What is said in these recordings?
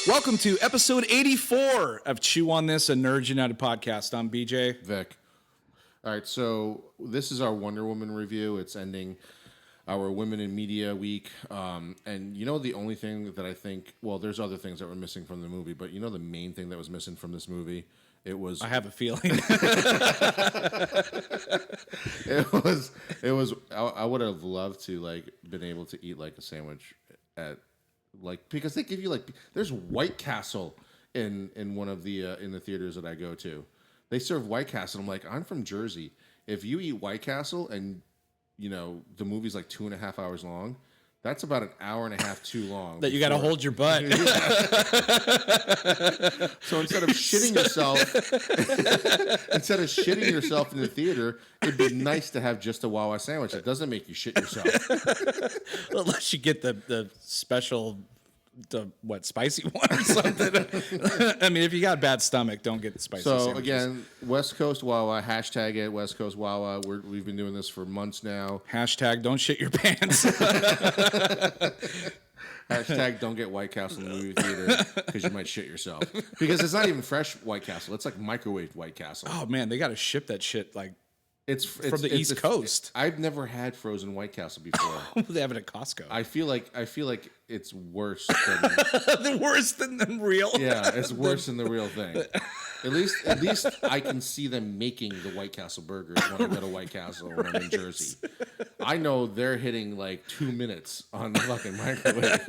Welcome to episode 84 of Chew on This, a Nerd United podcast. I'm BJ. Vic. All right, so this is our Wonder Woman review. It's ending our Women in Media week. And you know the only thing that I think, well, there's other things that were missing from the movie, but you know the main thing that was missing from this movie? It was... I have a feeling. It was, I would have loved to, like, been able to eat, like, a sandwich at, like, because they give you, like, there's White Castle in one of the, in the theaters that I go to. They serve White Castle. I'm like, I'm from Jersey. If you eat White Castle and, you know, the movie's like 2.5 hours long, that's about an hour and a half too long. That you got to hold your butt. So instead of shitting yourself in the theater, it'd be nice to have just a Wawa sandwich that doesn't make you shit yourself. Unless you get the special, spicy one or something. I mean, if you got a bad stomach, don't get the spicy sandwiches. Again, West Coast Wawa, hashtag it, West Coast Wawa. We've been doing this for months now. Hashtag don't shit your pants. Hashtag don't get White Castle in the movie theater because you might shit yourself. Because it's not even fresh White Castle. It's like microwaved White Castle. Oh, man, they got to ship that shit like It's from the East Coast. I've never had frozen White Castle before. They have it at Costco. I feel like it's worse than Worse than the real. yeah, it's worse than the real thing. At least I can see them making the White Castle burgers when I go to White Castle when I'm in Jersey. I know they're hitting like 2 minutes on the fucking microwave.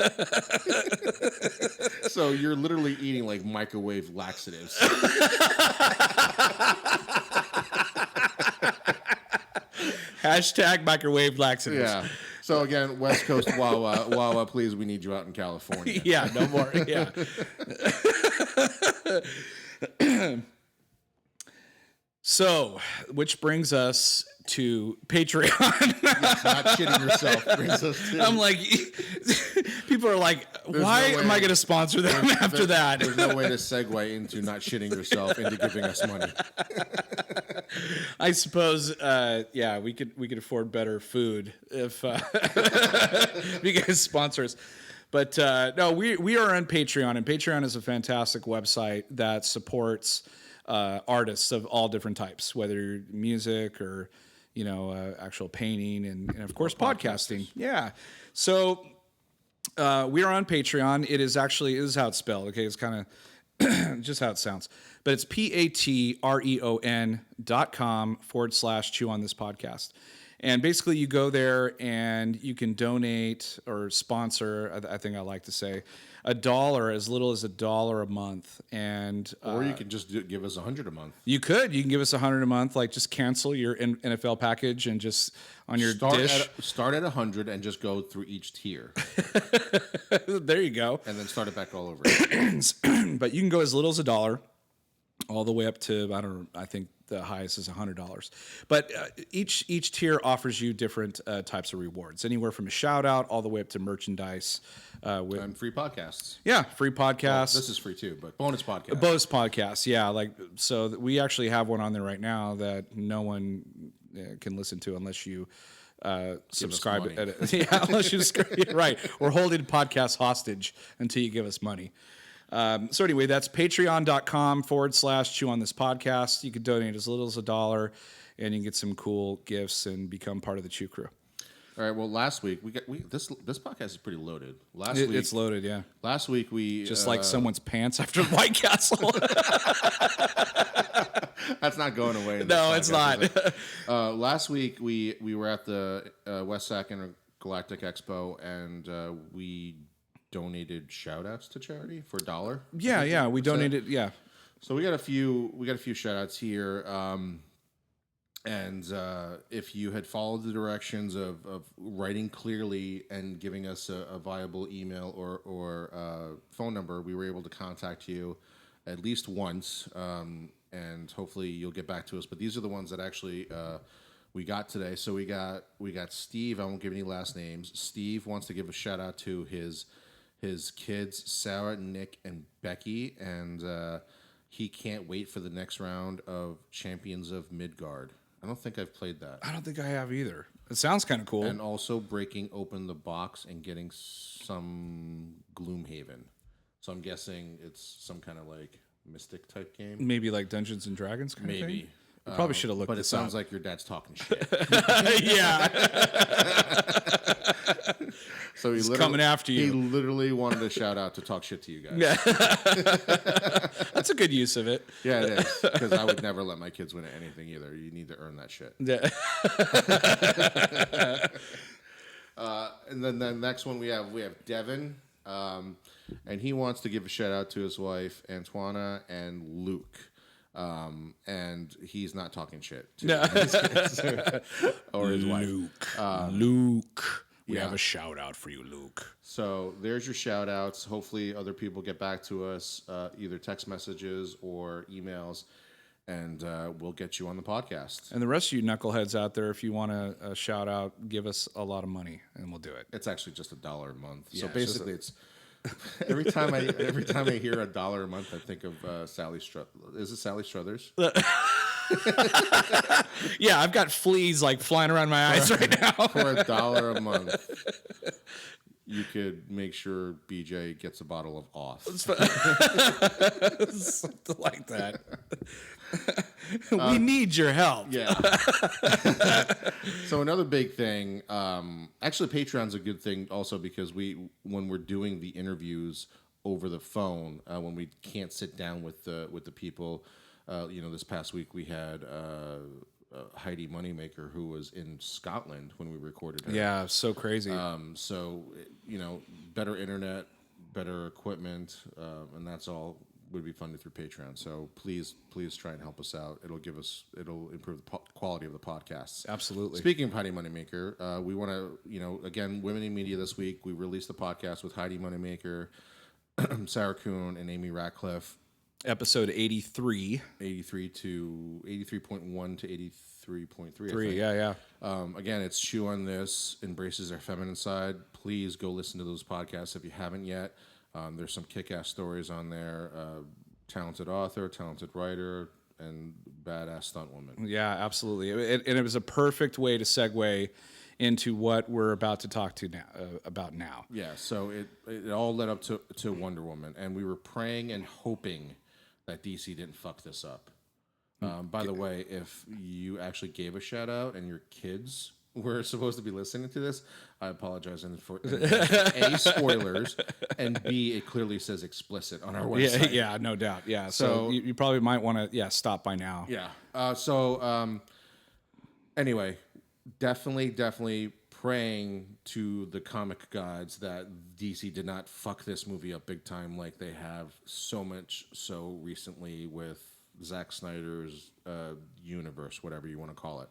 So you're literally eating like microwave laxatives. Hashtag microwave laxatives. Yeah. So again, West Coast Wawa, please, we need you out in California. Yeah, no more. Yeah. So, which brings us to Patreon. Yes, not shitting yourself brings us to. I'm like, people are like, why am I going to sponsor them after that? There's no way to segue into not shitting yourself into giving us money. I suppose, yeah, we could afford better food if you guys sponsor us. But no, we are on Patreon, and Patreon is a fantastic website that supports artists of all different types, whether music or actual painting and of course podcasting. Yeah, so we are on Patreon. It is how it's spelled. Okay, it's kind of just how it sounds, but it's patreon.com/chew on this podcast. And basically you go there and you can donate or sponsor, I think I like to say, $1, as little as $1 a month. And or you can just give us $100 a month. You can give us $100 a month, like just cancel your NFL package and just on your dish. Start at 100 and just go through each tier. There you go. And then start it back all over. But you can go as little as $1 all the way up to, I think the highest is $100. But each tier offers you different types of rewards, anywhere from a shout out all the way up to merchandise. And free podcasts. Yeah, free podcasts. Well, this is free too, but bonus podcasts. Bonus podcasts, yeah. So we actually have one on there right now that no one can listen to unless you subscribe. Yeah, unless you subscribe. Right. We're holding podcasts hostage until you give us money. So anyway, that's patreon.com/chew on this podcast. You can donate as little as $1 and you can get some cool gifts and become part of the Chew crew. All right. Well, last week this podcast is pretty loaded. It's loaded, yeah. Last week we just like someone's pants after White Castle. That's not going away. No, it's not. Last week we were at the West Sac Galactic Expo and we donated shout outs to charity for $1. Yeah, we donated. Yeah. So we got a few shout outs here. And if you had followed the directions of writing clearly and giving us a viable email or phone number, we were able to contact you at least once, and hopefully you'll get back to us. But these are the ones that actually we got today. So we got Steve. I won't give any last names. Steve wants to give a shout out to his kids, Sarah, Nick, and Becky, and he can't wait for the next round of Champions of Midgard. I don't think I've played that. I don't think I have either. It sounds kind of cool. And also breaking open the box and getting some Gloomhaven. So I'm guessing it's some kind of like mystic type game. Maybe like Dungeons and Dragons kind of thing? Maybe. We probably should have looked But it this sounds up. like your dad's talking shit. Yeah. So he literally, coming after you. He literally wanted to shout out to talk shit to you guys. Yeah. That's a good use of it. Yeah, it is. Because I would never let my kids win at anything either. You need to earn that shit. Yeah. And then the next one we have Devin, and he wants to give a shout out to his wife Antoina and Luke, and he's not talking shit to his kids or his wife. Luke. We yeah. have a shout out for you, Luke. So there's your shout outs. Hopefully other people get back to us, either text messages or emails, and we'll get you on the podcast. And the rest of you knuckleheads out there, if you want to shout out, give us a lot of money, and we'll do it. It's actually just $1 a month. Yeah, So it's basically, it's every time I hear $1 a month, I think of Sally Struthers. Is it Sally Struthers? Yeah, I've got fleas like flying around my eyes right now. For $1 a month, you could make sure BJ gets a bottle of off. Something like that. We need your help. Yeah. So another big thing, actually Patreon's a good thing also because when we're doing the interviews over the phone, when we can't sit down with the people, this past week we had Heidi Moneymaker who was in Scotland when we recorded her. Yeah, so crazy. So better internet, better equipment, and that's all would be funded through Patreon. So please try and help us out. It'll improve the quality of the podcasts. Absolutely. Speaking of Heidi Moneymaker, we want to, again, Women in Media this week. We released the podcast with Heidi Moneymaker, Sarah Kuhn, and Amy Ratcliffe. Episode 83. 83.1 to 83.3. Yeah. Again, it's Chew on This, Embraces Our Feminine Side. Please go listen to those podcasts if you haven't yet. There's some kick-ass stories on there. Talented author, talented writer, and badass stunt woman. Yeah, absolutely. And it was a perfect way to segue into what we're about to talk to about now. Yeah, so it all led up to Wonder Woman, and we were praying and hoping that DC didn't fuck this up. By the way, if you actually gave a shout out and your kids were supposed to be listening to this, I apologize for A, spoilers, and B, it clearly says explicit on our website. Yeah, no doubt. Yeah, so you probably might want to stop by now. Yeah. Anyway, definitely praying to the comic gods that DC did not fuck this movie up big time like they have so recently with Zack Snyder's universe, whatever you want to call it.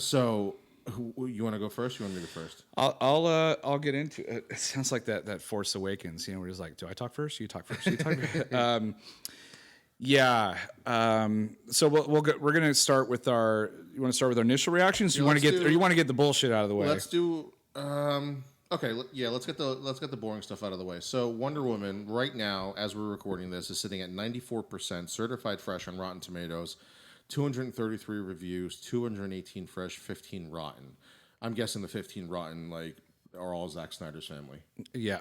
So, you want to go first? You want me to go first? I'll get into it. It sounds like that Force Awakens. We're just like, do I talk first? You talk first. You talk first. Yeah. So we're gonna start with our. You want to start with our initial reactions? You want to get the bullshit out of the way? Let's do. Okay. Let's get the boring stuff out of the way. So Wonder Woman right now, as we're recording this, is sitting at 94% certified fresh on Rotten Tomatoes, 233 reviews, 218 fresh, 15 rotten. I'm guessing the 15 rotten are all Zack Snyder's family. Yeah.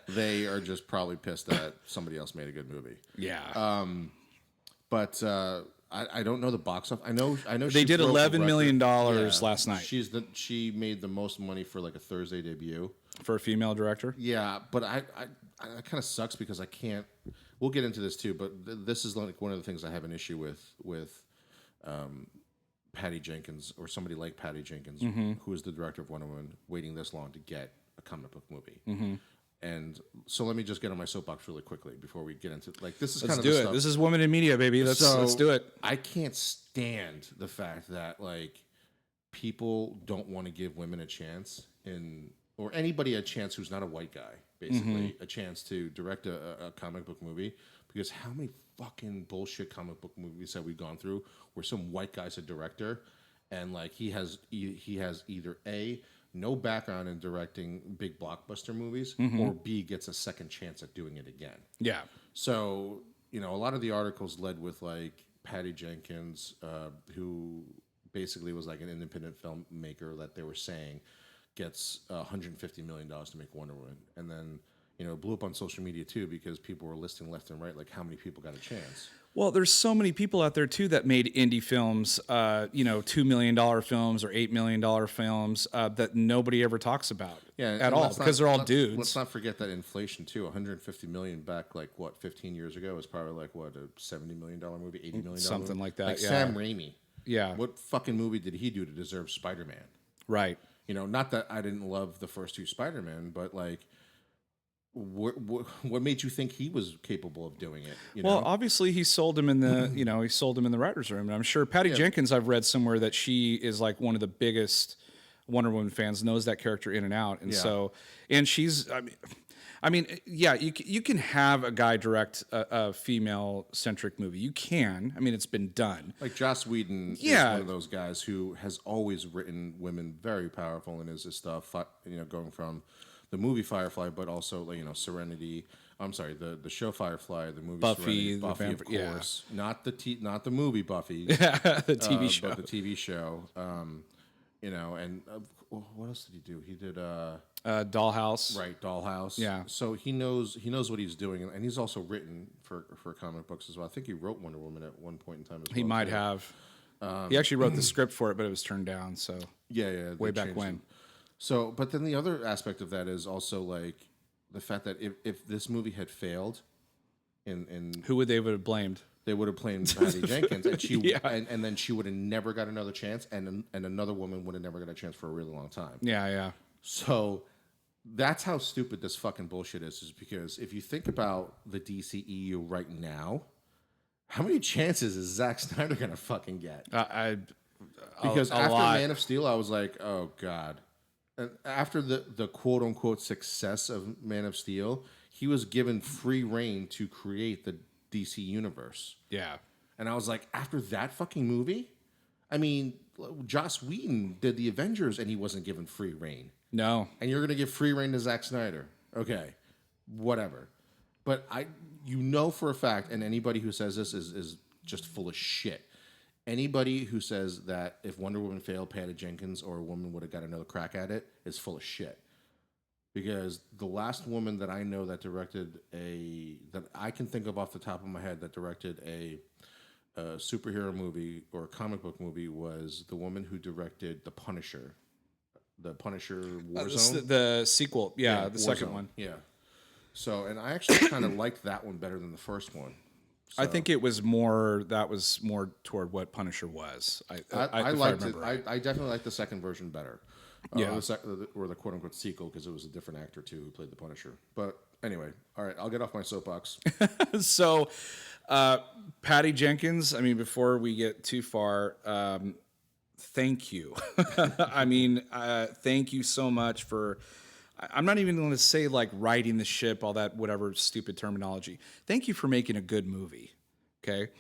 They are just probably pissed that somebody else made a good movie. Yeah. But I don't know the box office. I know. They did $11 million last night. She made the most money for a Thursday debut for a female director. Yeah, but I kind of sucks because I can't. We'll get into this too, but this is one of the things I have an issue with Patty Jenkins or somebody like Patty Jenkins, who is the director of Wonder Woman, waiting this long to get a comic book movie. And so let me just get on my soapbox really quickly before we get into this is Let's kind of do the it. stuff. This is Women in Media, baby. Let's do it. I can't stand the fact that people don't want to give women a chance or anybody a chance who's not a white guy, basically, a chance to direct a comic book movie. Because how many fucking bullshit comic book movies have we gone through where some white guy's a director and he has either A, no background in directing big blockbuster movies, or B, gets a second chance at doing it again. Yeah. So, a lot of the articles led with Patty Jenkins, who basically was an independent filmmaker that they were saying gets $150 million to make Wonder Woman, and then it blew up on social media too because people were listing left and right like how many people got a chance. Well, there's so many people out there too that made indie films, $2 million films or $8 million films that nobody ever talks about at all because they're all dudes. Let's not forget that inflation too. 150 million back 15 years ago was probably a $70 million movie, $80 million, something like that. Yeah. Sam Raimi. Yeah. What fucking movie did he do to deserve Spider-Man? Right. Not that I didn't love the first two Spider-Man, but what made you think he was capable of doing it? Well, obviously he sold him in the he sold him in the writers' room, and I'm sure Patty Jenkins. I've read somewhere that she is one of the biggest Wonder Woman fans, knows that character in and out, and she's. You can have a guy direct a female centric movie. You can. I mean, it's been done. Like Joss Whedon is one of those guys who has always written women very powerful in his stuff. Going from the movie Firefly, but also Serenity. I'm sorry, the show Firefly, the movie Buffy, Buffy, of course, not the movie Buffy, the TV show, but the TV show. And what else did he do? He did Dollhouse, right? Dollhouse. Yeah. So he knows what he's doing, and he's also written for comic books as well. I think he wrote Wonder Woman at one point in time as well. He might have. He actually wrote the script for it, but it was turned down. So yeah, way back when. So, but then the other aspect of that is also the fact that if this movie had failed, in who would they have blamed? They would have blamed Patty Jenkins, and she and then she would have never got another chance, and another woman would have never got a chance for a really long time. Yeah. So that's how stupid this fucking bullshit is because if you think about the DCEU right now, how many chances is Zack Snyder gonna fucking get? Because after Man of Steel, I was like, oh god. And after the quote unquote success of Man of Steel, he was given free reign to create the DC universe. Yeah. And I was like, after that fucking movie, I mean, Joss Whedon did the Avengers and he wasn't given free reign. No. And you're going to give free reign to Zack Snyder. Okay. Whatever. But for a fact, and anybody who says this is just full of shit. Anybody who says that if Wonder Woman failed, Patty Jenkins or a woman would have got another crack at it is full of shit. Because the last woman that I know that directed that I can think of off the top of my head that directed a superhero movie or a comic book movie was the woman who directed The Punisher. The Punisher Warzone. The sequel. Yeah, the second one. Yeah. So, and I actually kind of liked that one better than the first one. So, I think it was more toward what Punisher was. I liked it. I definitely liked the second version better. Yeah. Or the quote unquote sequel because it was a different actor too who played the Punisher. But anyway, all right, I'll get off my soapbox. So, Patty Jenkins, I mean, before we get too far, thank you. Thank you so much for. I'm not even going to say riding the ship, all that whatever stupid terminology. Thank you for making a good movie. Okay.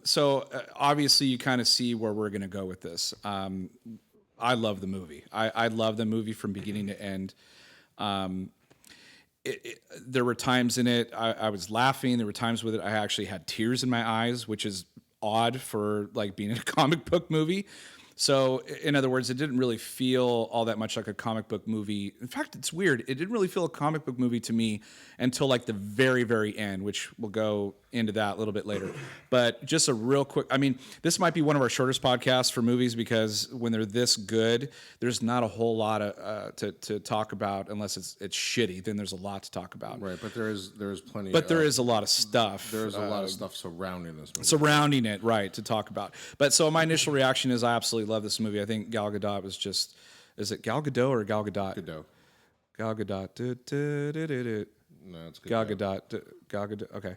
So obviously you kind of see where we're going to go with this. I love the movie. I love the movie from beginning to end. There were times in it I was laughing. There were times with it I actually had tears in my eyes, which is odd for being in a comic book movie. So, in other words, it didn't really feel all that much like a comic book movie. In fact, it's weird. It didn't really feel a comic book movie to me until the very, very end, which we'll go into that a little bit later. But just a real quick, this might be one of our shortest podcasts for movies because when they're this good, there's not a whole lot to talk about unless it's shitty. Then there's a lot to talk about. Right, but there is plenty. But there is a lot of stuff. There's a lot of stuff surrounding this movie. Surrounding it, right, to talk about. But so my initial reaction is I absolutely love this movie. I think Gal Gadot was just, is it Gal Gadot or Gal Gadot? Gadot. Gal Gadot. No, it's Gal Gadot. Gal Gadot. Okay.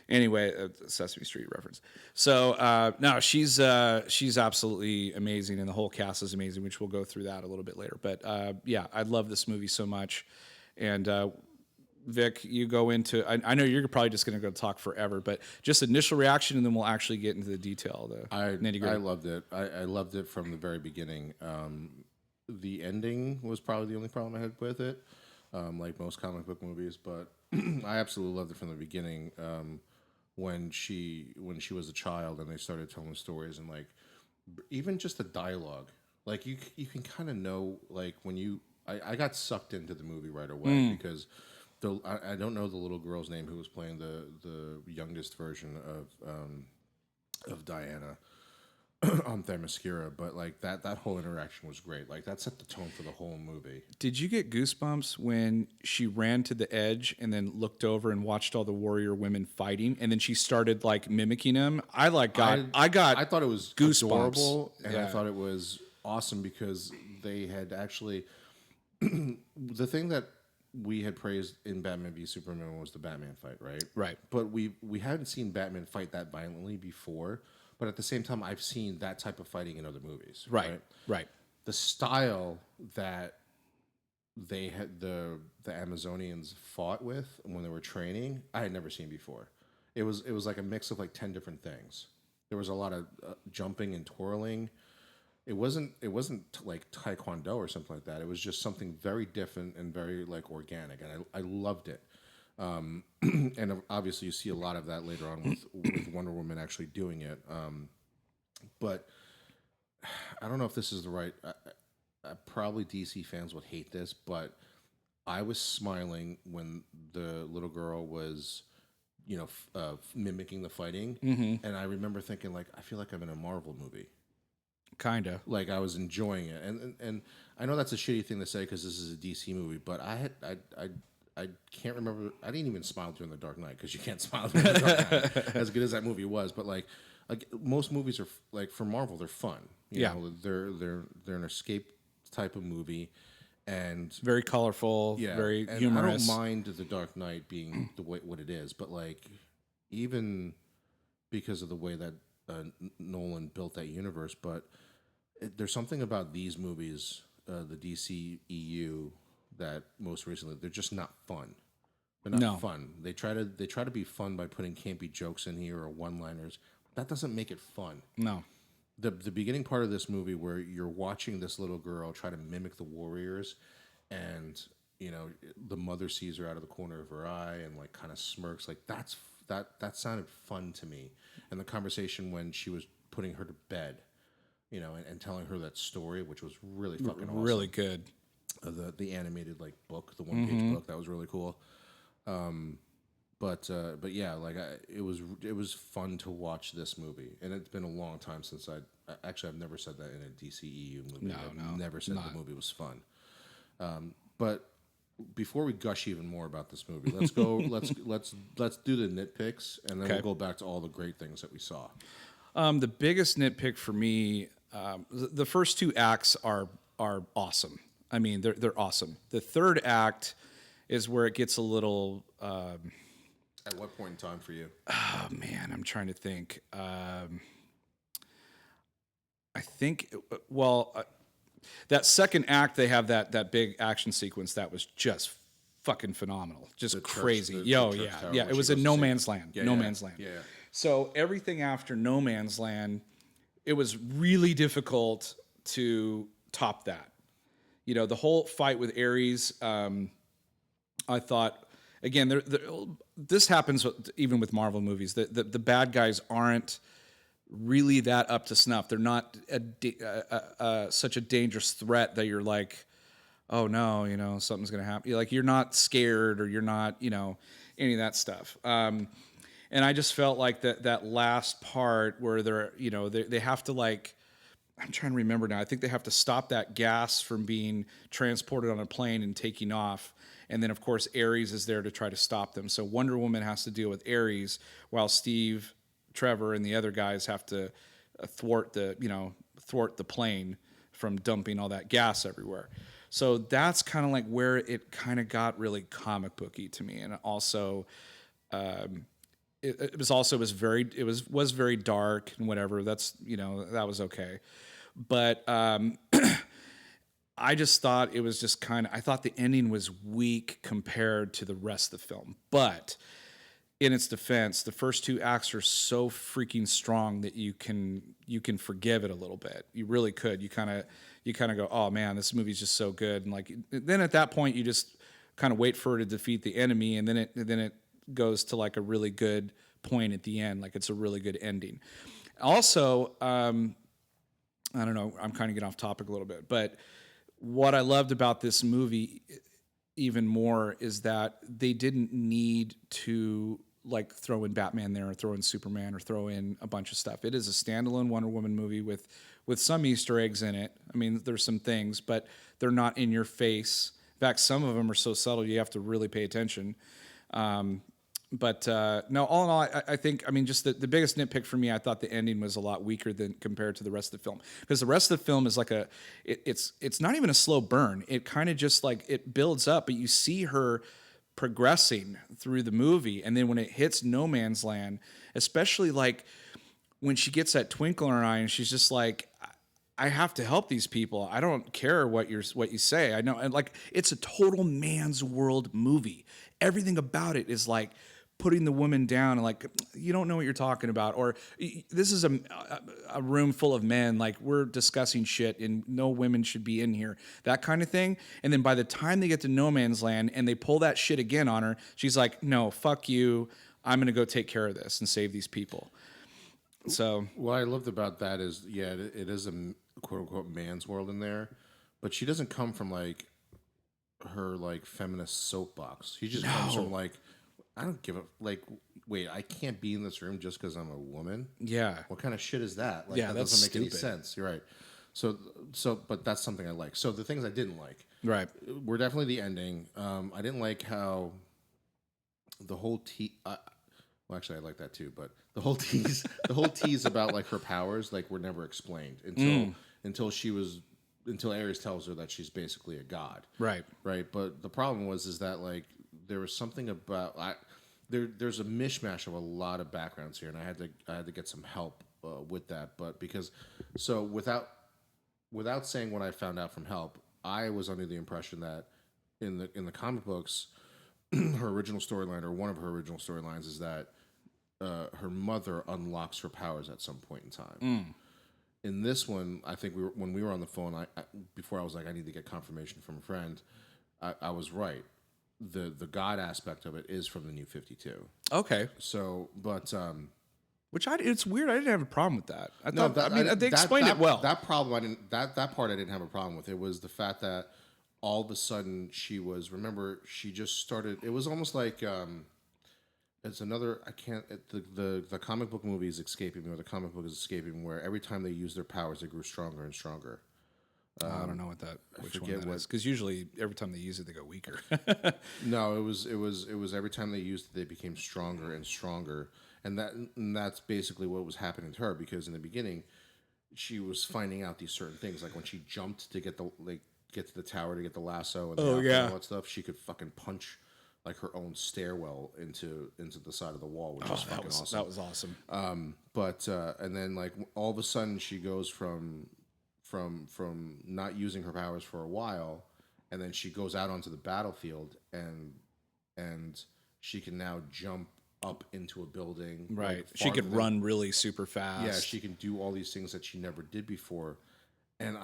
Anyway, Sesame Street reference. So no, she's absolutely amazing, and the whole cast is amazing, which we'll go through that a little bit later. But yeah, I love this movie so much. And Vic, you go into. I know you're probably just going to go talk forever, but just initial reaction, and then we'll actually get into the detail, the nitty-gritty. I loved it. I loved it from the very beginning. The ending was probably the only problem I had with it, like most comic book movies. But I absolutely loved it from the beginning. When she was a child and they started telling stories and even just the dialogue, Like you can kind of know like when I got sucked into the movie right away because I don't know the little girl's name who was playing the youngest version of Diana on Themyscira, but like that whole interaction was great. Like that set the tone for the whole movie. Did you get goosebumps when she ran to the edge and then looked over and watched all the warrior women fighting, and then she started like mimicking them? I thought it was goosebumps. adorable, and I Yeah. thought it was awesome because they had actually the thing that we had praised in Batman v Superman was the Batman fight, right? Right. But we hadn't seen Batman fight that violently before. But at the same time, I've seen that type of fighting in other movies. Right. The style that they had the Amazonians fought with when they were training, I had never seen before. It was like a mix of like 10 different things. There was a lot of jumping and twirling. It wasn't like taekwondo or something like that. It was just something very different and very like organic, and I loved it. And obviously, you see a lot of that later on with Wonder Woman actually doing it. But I don't know if this is the right. Probably DC fans would hate this, but I was smiling when the little girl was, mimicking the fighting, and I remember thinking like, I feel like I'm in a Marvel movie. Kinda. Like I was enjoying it, and I know that's a shitty thing to say because this is a DC movie, but I can't remember. I didn't even smile during the Dark Knight because you can't smile during the Dark Knight. As good as that movie was, but like most movies are like for Marvel, they're fun. You Yeah. know, they're an escape type of movie, and Very colorful. yeah, Very and humorous. I don't mind the Dark Knight being the way what it is, but like even because of the way that Nolan built that universe, but there's something about these movies, the DC EU, that most recently they're just not fun. They're not No. fun. They try to be fun by putting campy jokes in here or one-liners. That doesn't make it fun. No. The beginning part of this movie where you're watching this little girl try to mimic the warriors, and the mother sees her out of the corner of her eye and like kind of smirks, like that sounded fun to me. And the conversation when she was putting her to bed, and telling her that story, which was really fucking awesome. Really good. The animated like book, the one-page book, that was really cool. But yeah, like it was fun to watch this movie, and it's been a long time since I've never said that in a DCEU movie. I've never said the movie was fun. But before we gush even more about this movie, let's go. let's do the nitpicks, and then we'll go back to all the great things that we saw. The biggest nitpick for me, the first two acts are awesome. I mean, they're awesome. The third act is where it gets a little. At what point in time for you? Oh man, I'm trying to think. I think that second act they have that big action sequence that was just fucking phenomenal, just crazy. the Yo, church yeah, tower yeah. where It she was goes in to No save- Man's Land. Yeah, No yeah. Man's Land. Yeah. So everything after No Man's Land, it was really difficult to top that. The whole fight with Ares. I thought again, this happens even with Marvel movies. The bad guys aren't really that up to snuff. They're not such a dangerous threat that you're like, oh no, something's gonna happen. You're not scared or you're not, any of that stuff. And I just felt like that last part where they have to like. I'm trying to remember now. I think they have to stop that gas from being transported on a plane and taking off. And then, of course, Ares is there to try to stop them. So Wonder Woman has to deal with Ares while Steve, Trevor, and the other guys have to thwart the plane from dumping all that gas everywhere. So that's kind of like where it kind of got really comic booky to me. And also, it was very dark and whatever. That's that was okay, but I just thought it was just I thought the ending was weak compared to the rest of the film. But in its defense, the first two acts are so freaking strong that you can forgive it a little bit. You really could. You kind of go, oh man, this movie's just so good, and like then at that point you just kind of wait for her to defeat the enemy, and then it goes to like a really good point at the end, like it's a really good ending. Also, I don't know. I'm kind of getting off topic a little bit, but what I loved about this movie even more is that they didn't need to like throw in Batman there or throw in Superman or throw in a bunch of stuff. It is a standalone Wonder Woman movie with some Easter eggs in it. I mean, there's some things, but they're not in your face. In fact, some of them are so subtle you have to really pay attention. But no, all in all, I think, I mean, just the biggest nitpick for me, I thought the ending was a lot weaker than compared to the rest of the film, because the rest of the film is like it's not even a slow burn. It kind of just like it builds up, but you see her progressing through the movie, and then when it hits no man's land, especially like when she gets that twinkle in her eye and she's just like, I have to help these people. I don't care what you say. I know, and like it's a total man's world movie. Everything about it is like putting the woman down and like, you don't know what you're talking about, or this is a room full of men, like we're discussing shit and no women should be in here, that kind of thing. And then by the time they get to no man's land and they pull that shit again on her, she's like, no, fuck you, I'm gonna go take care of this and save these people. So What I loved about that is, yeah, it is a quote unquote man's world in there, but she doesn't come from like her like feminist soapbox. She just comes from like, I don't give a like. Wait, I can't be in this room just because I'm a woman. yeah, What kind of shit is that? Like, Yeah, that that's doesn't make any stupid. sense. You're right. But that's something I like. So the things I didn't like right. were definitely the ending. I didn't like how the whole well, actually, I like that too. But the whole tease about like her powers, like were never explained until Ares tells her that she's basically a god. Right. Right. But the problem is that like there was something about there's a mishmash of a lot of backgrounds here, and I had to get some help with that. But because so without saying what I found out from help, I was under the impression that in the comic books, her original storyline, or one of her original storylines, is that her mother unlocks her powers at some point in time. In this one, I think when we were on the phone, before I was like, I need to get confirmation from a friend. I was right. The God aspect of it is from the New 52. Okay. So, but It's weird. I didn't have a problem with that. I no, thought. I mean, they explained it well. That problem, I didn't. That part I didn't have a problem with. It was the fact that all of a sudden she was. Remember, she just started. It was almost like it's another. I can't. The comic book movie is escaping me, or the comic book is escaping me, where every time they use their powers, they grew stronger and stronger. I don't know which one forget that is, because usually every time they use it, they go weaker. No, it was every time they used it, they became stronger and stronger, and that's basically what was happening to her. Because in the beginning, she was finding out these certain things, like when she jumped to get to the tower to get the lasso and all that stuff, she could fucking punch like her own stairwell into the side of the wall, which was fucking awesome. That was awesome. But and then like all of a sudden she goes from not using her powers for a while, and then she goes out onto the battlefield and she can now jump up into a building. Right. Like, She could farther than- run really super fast. Yeah, she can do all these things that she never did before, and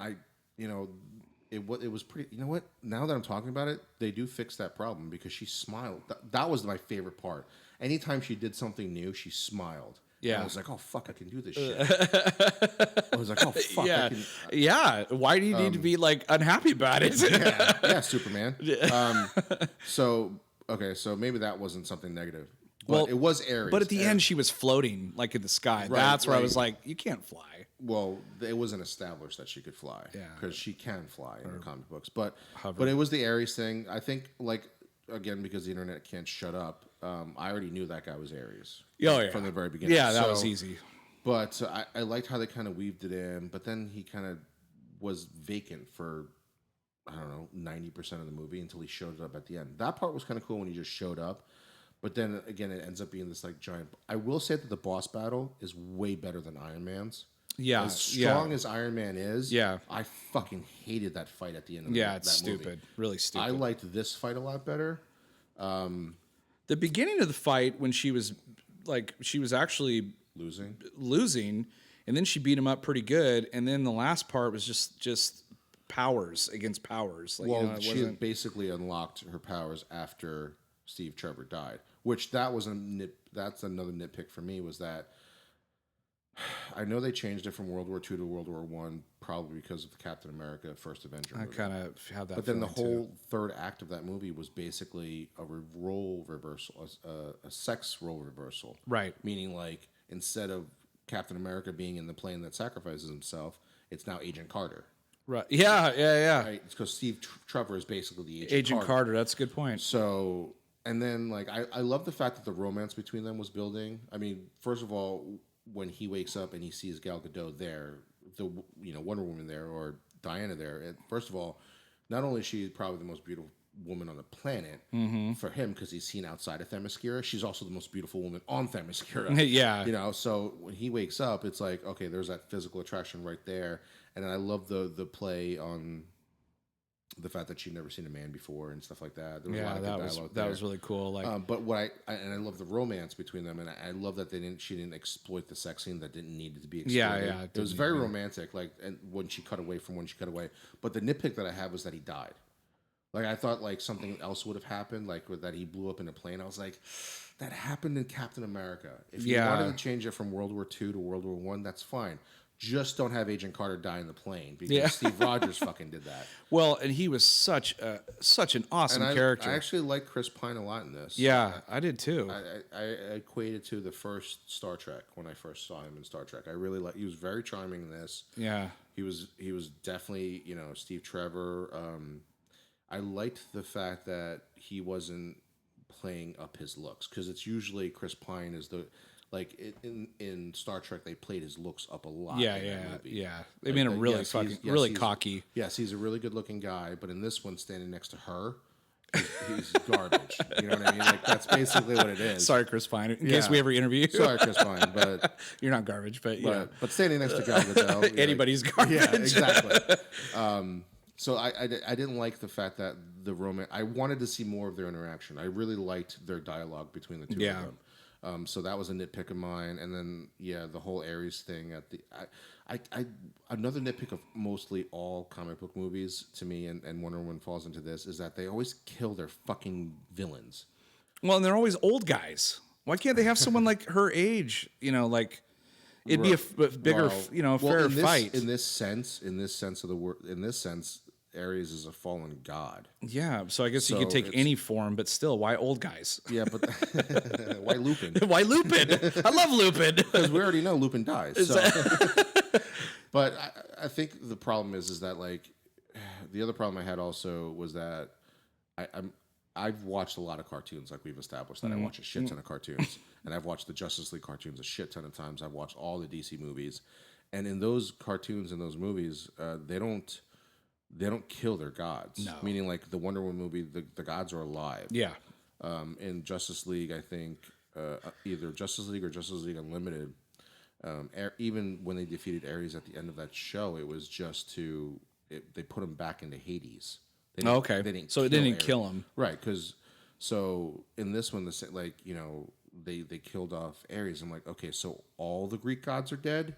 it was pretty. You know what? Now that I'm talking about it, they do fix that problem because she smiled. That was my favorite part. Anytime she did something new, she smiled. Yeah. And I was like, oh fuck, I can do this shit. I was like, oh fuck, Yeah. I can. Yeah. Why do you need to be like unhappy about it? Yeah, Superman. So maybe that wasn't something negative. But Well, it was Ares. But at the end, she was floating like in the sky. That's where I was like, you can't fly. Well, it wasn't established that she could fly. Yeah. Because she can fly in the comic books. But it was the Ares thing. I think, like, again, because the internet can't shut up, I already knew that guy was Ares. Oh, yeah. From the very beginning. Yeah, that So- was easy. But I liked how they kind of weaved it in. But then he kind of was vacant for, I don't know, 90% of the movie until he showed up at the end. That part was kind of cool when he just showed up. But then again, it ends up being this like giant. I will say that the boss battle is way better than Iron Man's. Yeah. As strong as Iron Man is, Yeah. I fucking hated that fight at the end of Yeah, that it's movie. stupid. Really stupid. I liked this fight a lot better. The beginning of the fight when she was actually Losing. and then she beat him up pretty good, and then the last part was just powers against powers. Like, Well, it she wasn't. basically unlocked her powers after Steve Trevor died, which that's another nitpick for me, was that I know they changed it from World War II to World War One, probably because of the Captain America First Avenger I movie. kind of have that. But then the feeling, whole third act of that movie was basically a role reversal, a sex role reversal. Right. Meaning, like, instead of Captain America being in the plane that sacrifices himself, it's now Agent Carter. right. Yeah. Right? It's because Steve Trevor is basically the Agent Carter. That's a good point. So, and then, like, I love the fact that the romance between them was building. I mean, first of all, when he wakes up and he sees Gal Gadot there, Wonder Woman there, or Diana there, first of all, not only is she probably the most beautiful woman on the planet for him because he's seen outside of Themyscira, she's also the most beautiful woman on Themyscira. Yeah. So when he wakes up, it's like, okay, there's that physical attraction right there. And then I love the play on the fact that she'd never seen a man before and stuff like that. There was a lot of good dialogue that there. was really cool. Like, But what I love the romance between them, and I love that she didn't exploit the sex scene that didn't need to be exploited. Yeah. It was very romantic. Like, and when she cut away. But the nitpick that I have was that he died. Like, I thought like something else would have happened, like that he blew up in a plane. I was like, that happened in Captain America. If you wanted to change it from World War II to World War One, that's fine. Just don't have Agent Carter die in the plane because Steve Rogers fucking did that. well, and he was such an awesome character. I actually like Chris Pine a lot in this. Yeah, I did too. I equated to the first Star Trek when I first saw him in Star Trek. I really like. He was very charming in this. Yeah. He was definitely Steve Trevor. I liked the fact that he wasn't playing up his looks because it's usually Chris Pine is the. Like in Star Trek, they played his looks up a lot. Yeah. They made him really really cocky. Yes, he's a really good-looking guy, but in this one, standing next to her, he's garbage. You know what I mean? Like that's basically what it is. Sorry, Chris Pine. In case we ever interview you. Sorry, Chris Pine, but you're not garbage. But yeah, but standing next to Gal Gadot, anybody's garbage. Yeah, exactly. So I didn't like the fact that the romance. I wanted to see more of their interaction. I really liked their dialogue between the two of them. So that was a nitpick of mine, and then the whole Ares thing at the another nitpick of mostly all comic book movies to me, and Wonder Woman falls into this, is that they always kill their fucking villains. Well, and they're always old guys. Why can't they have someone like her age? Like it'd be a bigger, fair fight. In this sense of the word, Ares is a fallen god. Yeah, so I guess you could take any form, but still, why old guys? Yeah, but why Lupin? Why Lupin? I love Lupin. Because we already know Lupin dies. So. But I think the problem is that like the other problem I had also was that I've watched a lot of cartoons, like we've established that I watch a shit ton of cartoons, and I've watched the Justice League cartoons a shit ton of times. I've watched all the DC movies, and in those cartoons and those movies, they don't kill their gods. No. Meaning, like the Wonder Woman movie, the gods are alive. Yeah. In Justice League, I think either Justice League or Justice League Unlimited, even when they defeated Ares at the end of that show, it was just they put him back into Hades. Okay. So it didn't kill him. Right, because in this one, they killed off Ares. I'm like, okay, so all the Greek gods are dead.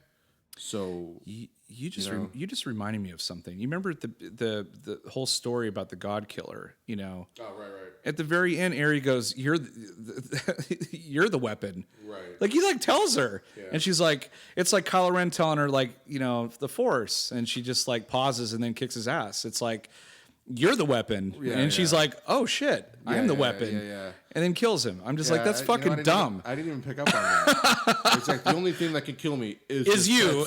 So you just reminded me of something. You remember the whole story about the God Killer? Oh, right. At the very end, Ares goes, "You're the weapon." Right. Like he tells her, and she's like, it's like Kylo Ren telling her the Force, and she just pauses and then kicks his ass. It's like, you're the weapon, and she's like, oh shit, I'm the weapon, and then kills him. I'm just like, that's fucking dumb. I didn't even pick up on that. It's like the only thing that can kill me is you.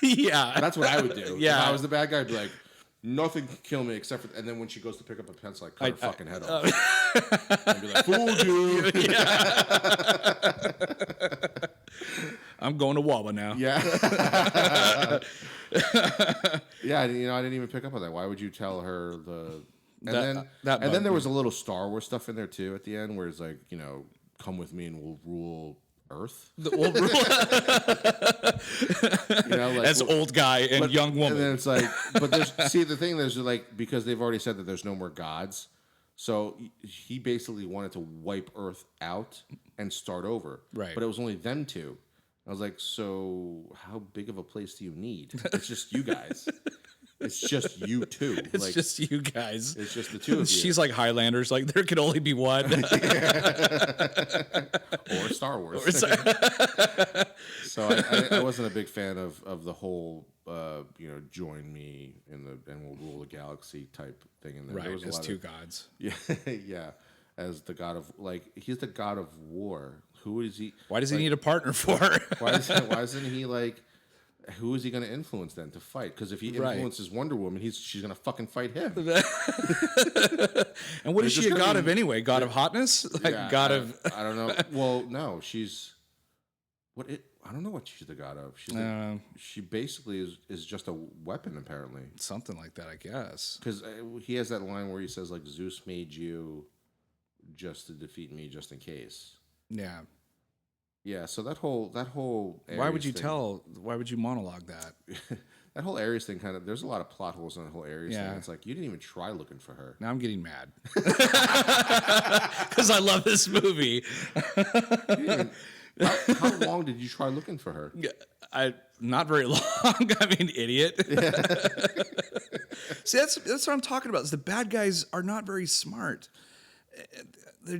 Yeah, that's what I would do. Yeah, if I was the bad guy, I'd be like, nothing can kill me except for. And then when she goes to pick up a pencil, I cut her fucking head off. I'd be like, fooled you. I'm going to Wawa now. Yeah. Yeah, I didn't even pick up on that. Why would you tell her then there was a little Star Wars stuff in there too at the end, where it's like, come with me and we'll rule Earth. As old guy and young woman. And then it's like, but the thing is, because they've already said that there's no more gods, so he basically wanted to wipe Earth out and start over. Right. But it was only them two. I was like, so how big of a place do you need? It's just you guys. It's just you two. It's Like, just you guys. it's just the two of you. She's like Highlanders. Like there could only be one. Or Star Wars. Or So I wasn't a big fan of the whole, join me and we'll rule the galaxy type thing in there. There right, was a as lot two of, gods. yeah, yeah, as the god of he's the god of war. Who is he? Why does he need a partner for? Why isn't he like? Who is he going to influence then to fight? Because if he Right. influences Wonder Woman, she's going to fucking fight him. And what is They're she a just god gonna of anyway? God of hotness? Like Yeah, god of I don't know. Well, no, she's I don't know what she's the god of. She basically is just a weapon apparently. something like that, I guess. Because he has that line where he says like Zeus made you just to defeat me, just in case. Yeah. Yeah. So that whole Why would Ares you thing, why would you monologue that? that whole Ares thing kind of there's a lot of plot holes in that whole Ares Yeah. thing. It's like you didn't even try looking for her. Now I'm getting mad. Because I love this movie. How long did you try looking for her? Not very long. I mean, idiot. See, that's what I'm talking about. Is the bad guys are not very smart. They're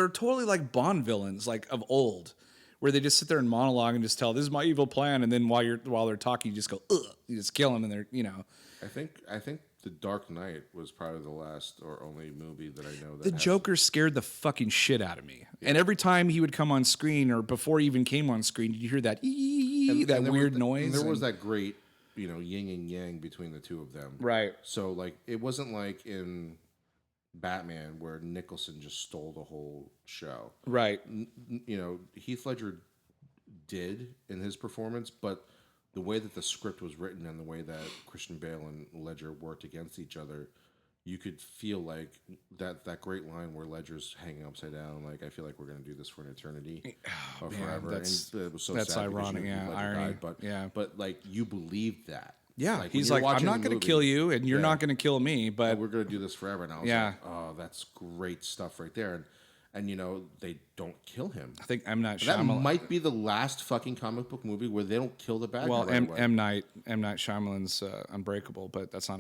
totally like Bond villains, like of old, where they just sit there and monologue and just tell, "This is my evil plan," and then while they're talking, you just go, "Ugh," you just kill them, and they're I think The Dark Knight was probably the last or only movie that I know that The Joker scared the fucking shit out of me. And every time he would come on screen, or before he even came on screen, did you hear that that there weird was, noise? And there was that great, yin and yang between the two of them. Right. So like it wasn't like in Batman where Nicholson just stole the whole show. Right. Heath Ledger did in his performance, but the way that the script was written and the way that Christian Bale and Ledger worked against each other, you could feel like that great line where Ledger's hanging upside down, like I feel like we're going to do this for an eternity or man, forever. And that's- it was so that's sad because ironic, yeah, Ledger irony, died, but yeah. but like you believed that. Yeah. Like, when He's you're like, I'm watching not the going to movie, kill you, and you're yeah. not going to kill me, but we're going to do this forever. And I was Yeah. like, oh, that's great stuff right there. And they don't kill him. I think M. Night That Shyamalan. might be the last fucking comic book movie where they don't kill the bad Well, guy. Right away. M. Night Shyamalan's Unbreakable, but that's not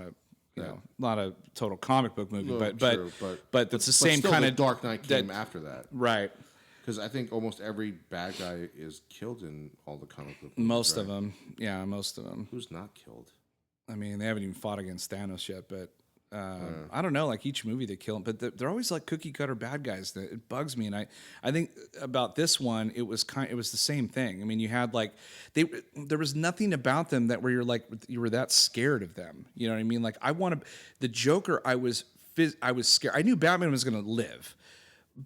not a total comic book movie, No, but true, but it's the same still, kind the of Dark Knight came after that. right. Because I think almost every bad guy is killed in all the comic book movies. Most right? of them, yeah, most of them. Who's not killed? I mean, they haven't even fought against Thanos yet, but I don't know. Like each movie they kill them, but they're always like cookie cutter bad guys. That it bugs me, and I think about this one, it was the same thing. I mean, you had like there was nothing about them that where you were that scared of them. You know what I mean? Like the Joker. I was scared. I knew Batman was going to live,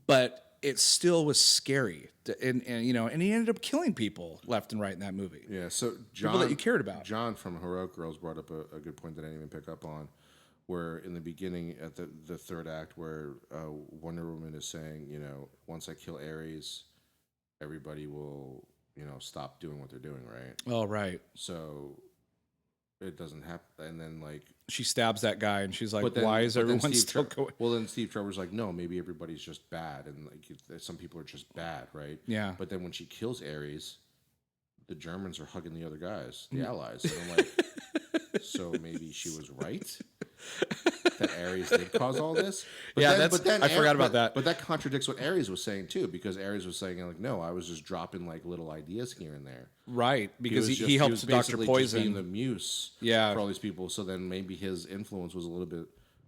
but it still was scary. And he ended up killing people left and right in that movie. Yeah. So John, People that you cared about. John from Heroic Girls brought up a good point that I didn't even pick up on. Where in the beginning, at the third act, where Wonder Woman is saying, once I kill Ares, everybody will, stop doing what they're doing, right? Oh, right. So it doesn't happen. And then, like, She stabs that guy, and she's like, but then, "Why is but then everyone Steve still Tre- going?" Well, then Steve Trevor's like, no, maybe everybody's just bad, and like some people are just bad, right? Yeah. But then when she kills Ares, the Germans are hugging the other guys, Mm. the Allies, and I'm like, so maybe she was right that Ares did cause all this. Yeah, I forgot about that. But that contradicts what Ares was saying too, because Ares was saying like, no, I was just dropping like little ideas here and there. Right, because was he helped was Dr. basically just being Poison. the muse Yeah. for all these people. So then maybe his influence was a little bit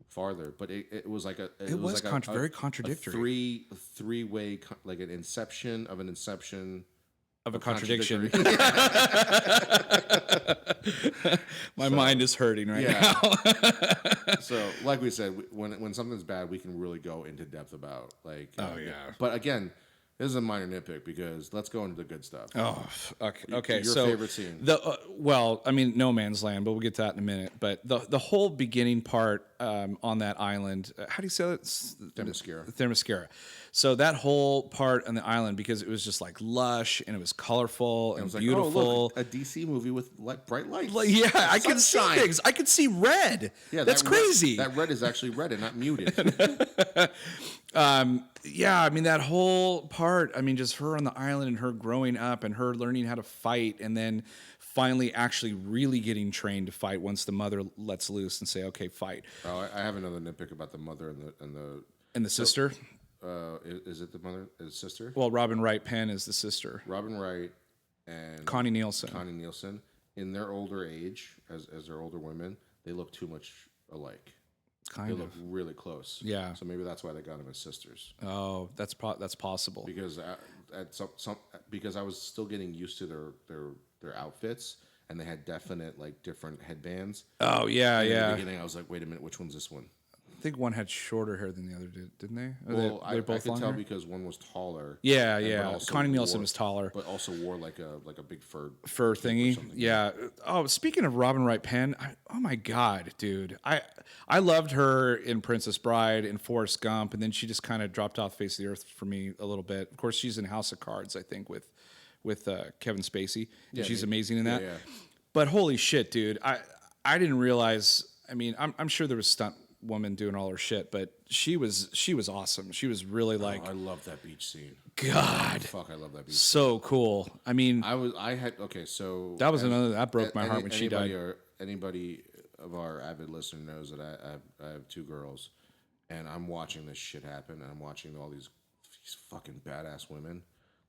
farther, but it was like was like very contradictory. A three-way like an inception of an inception Of a contradiction. contradictory. My mind is hurting right Yeah. now. So, like we said, when something's bad, we can really go into depth about like. Oh, yeah. But again, this is a minor nitpick because let's go into the good stuff. Oh, okay. Okay, Your so favorite scene. Well, I mean, No Man's Land, but we'll get to that in a minute. But the whole beginning part on that island, how do you say it? Themyscira. Themyscira. So that whole part on the island, because it was just like lush and it was colorful and It was like, beautiful. oh, look, a DC movie with bright lights. Like, yeah, I can see Sunshine. things. I can see red. Yeah, that's that red- crazy. that red is actually red and not muted. Yeah, I mean that whole part. I mean, just her on the island and her growing up and her learning how to fight, and then finally actually really getting trained to fight once the mother lets loose and say, okay, fight. Oh, I have another nitpick about the mother and the. And the sister? Is it the mother? Is it sister? Well, Robin Wright Penn is the sister. Robin Wright and Connie Nielsen. Connie Nielsen, in their older age, as they're older women, they look too much alike. Kind They of. look really close. Yeah. So maybe that's why they got them as sisters. Oh, that's possible. Because at some because I was still getting used to their outfits, and they had definite like different headbands. Oh, yeah, In the yeah. beginning, I was like, wait a minute, which one's this one? I think one had shorter hair than the other did, didn't they? Or Well, they're I both could long tell hair? because one was taller. Yeah, but yeah. also Connie Nielsen wore- was taller. but also wore like a big fur. Fur thingy. Yeah. Oh, speaking of Robin Wright Penn, oh my God, dude. I loved her in Princess Bride and Forrest Gump, and then she just kind of dropped off the face of the earth for me a little bit. Of course, she's in House of Cards, I think, with Kevin Spacey. And she's amazing in that. Yeah. But holy shit, dude. I didn't realize. I mean, I'm sure there was stunt woman doing all her shit, but she was awesome. She was really like, I love that beach scene. God, Fuck, I love that beach. so cool. I mean, So that was that broke my heart when she died. Anybody of our avid listener knows that I have two girls, and I'm watching this shit happen. And I'm watching all these fucking badass women,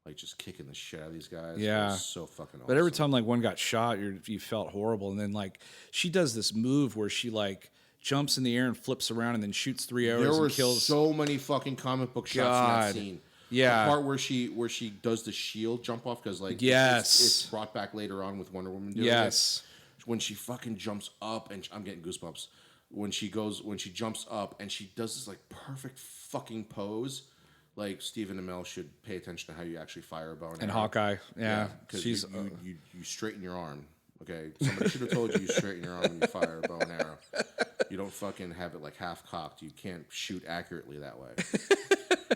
like just kicking the shit out of these guys. Yeah. It was so fucking awesome. But every time like one got shot, you felt horrible. And then like she does this move where she like jumps in the air and flips around and then shoots 3 arrows there were and kills. so many fucking comic book shots in God. that scene. Yeah. The part where she does the shield jump off because like Yes. it's brought back later on with Wonder Woman doing Yes. it. When she fucking jumps up and I'm getting goosebumps. When she jumps up and she does this like perfect fucking pose. Like Stephen Amell should pay attention to how you actually fire a bow And Hawkeye, yeah, because she's you straighten your arm. Okay, somebody should have told you straighten your arm when you fire a bow and arrow. You don't fucking have it like half cocked. You can't shoot accurately that way.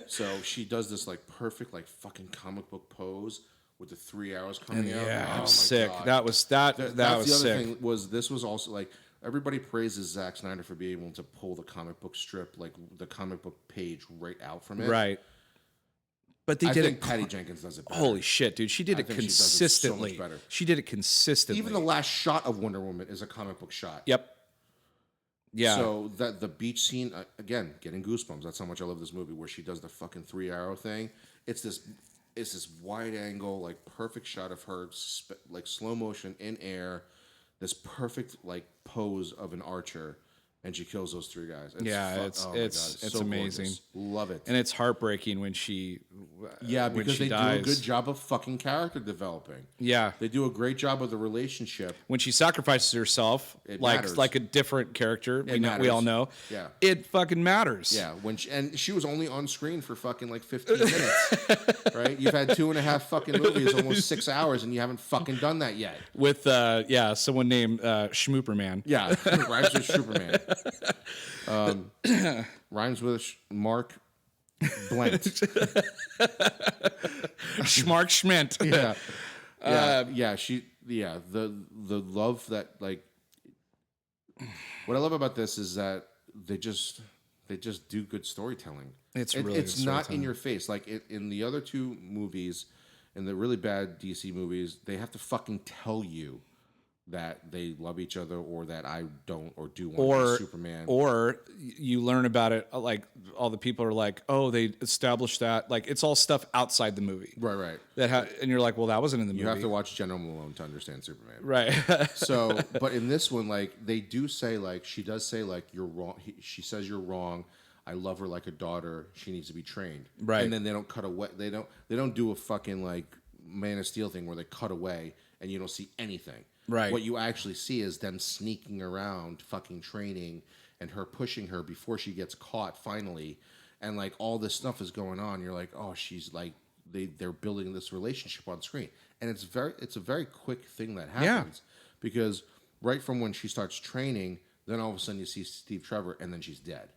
So she does this like perfect like fucking comic book pose with the 3 arrows coming out. yeah, Oh my sick. God. That was That's was the other sick. thing this was also like everybody praises Zack Snyder for being able to pull the comic book strip like the comic book page right out from it. Right. But they I did think it. Patty Jenkins does it better. Holy shit, dude! She did it think she does it so much consistently. better. She did it consistently. Even the last shot of Wonder Woman is a comic book shot. Yep. Yeah. So that the beach scene again, getting goosebumps. That's how much I love this movie. Where she does the fucking 3 arrow thing. It's this wide angle, like perfect shot of her, like slow motion in air. This perfect like pose of an archer, and she kills those 3 guys. It's so amazing. gorgeous. Love it. and it's heartbreaking when she when because she they dies. do a good job of fucking character developing. Yeah. They do a great job of the relationship. When she sacrifices herself, matters. like a different character, we matters. all know. Yeah. It fucking matters. Yeah, and she was only on screen for fucking like 15 minutes, right? You've had 2.5 fucking movies, almost 6 hours, and you haven't fucking done that yet. With someone named Schmooperman. Yeah, rhymes with Superman. Rhymes with Mark Blent. Schmark Schment. Yeah. The love that like. What I love about this is that they just do good storytelling. It's It's really good not in storytelling. your face like in the other 2 movies, in the really bad DC movies, they have to fucking tell you that they love each other or that I don't or do want to be Superman. Or you learn about it like all the people are like, oh, they established that, like it's all stuff outside the movie, Right. and you're like, well, that wasn't in the movie. You have to watch General Malone to understand Superman. Right. So, but in this one, like they do say, like she does say, like you're wrong. She says you're wrong. I love her like a daughter. She needs to be trained. Right. And then they don't cut away. They don't do a fucking like Man of Steel thing where they cut away and you don't see anything. Right. What you actually see is them sneaking around, fucking training, and her pushing her before she gets caught finally, and like all this stuff is going on. You're like, oh, she's like they're building this relationship on screen, and it's a very quick thing that happens because right from when she starts training, then all of a sudden you see Steve Trevor, and then she's dead,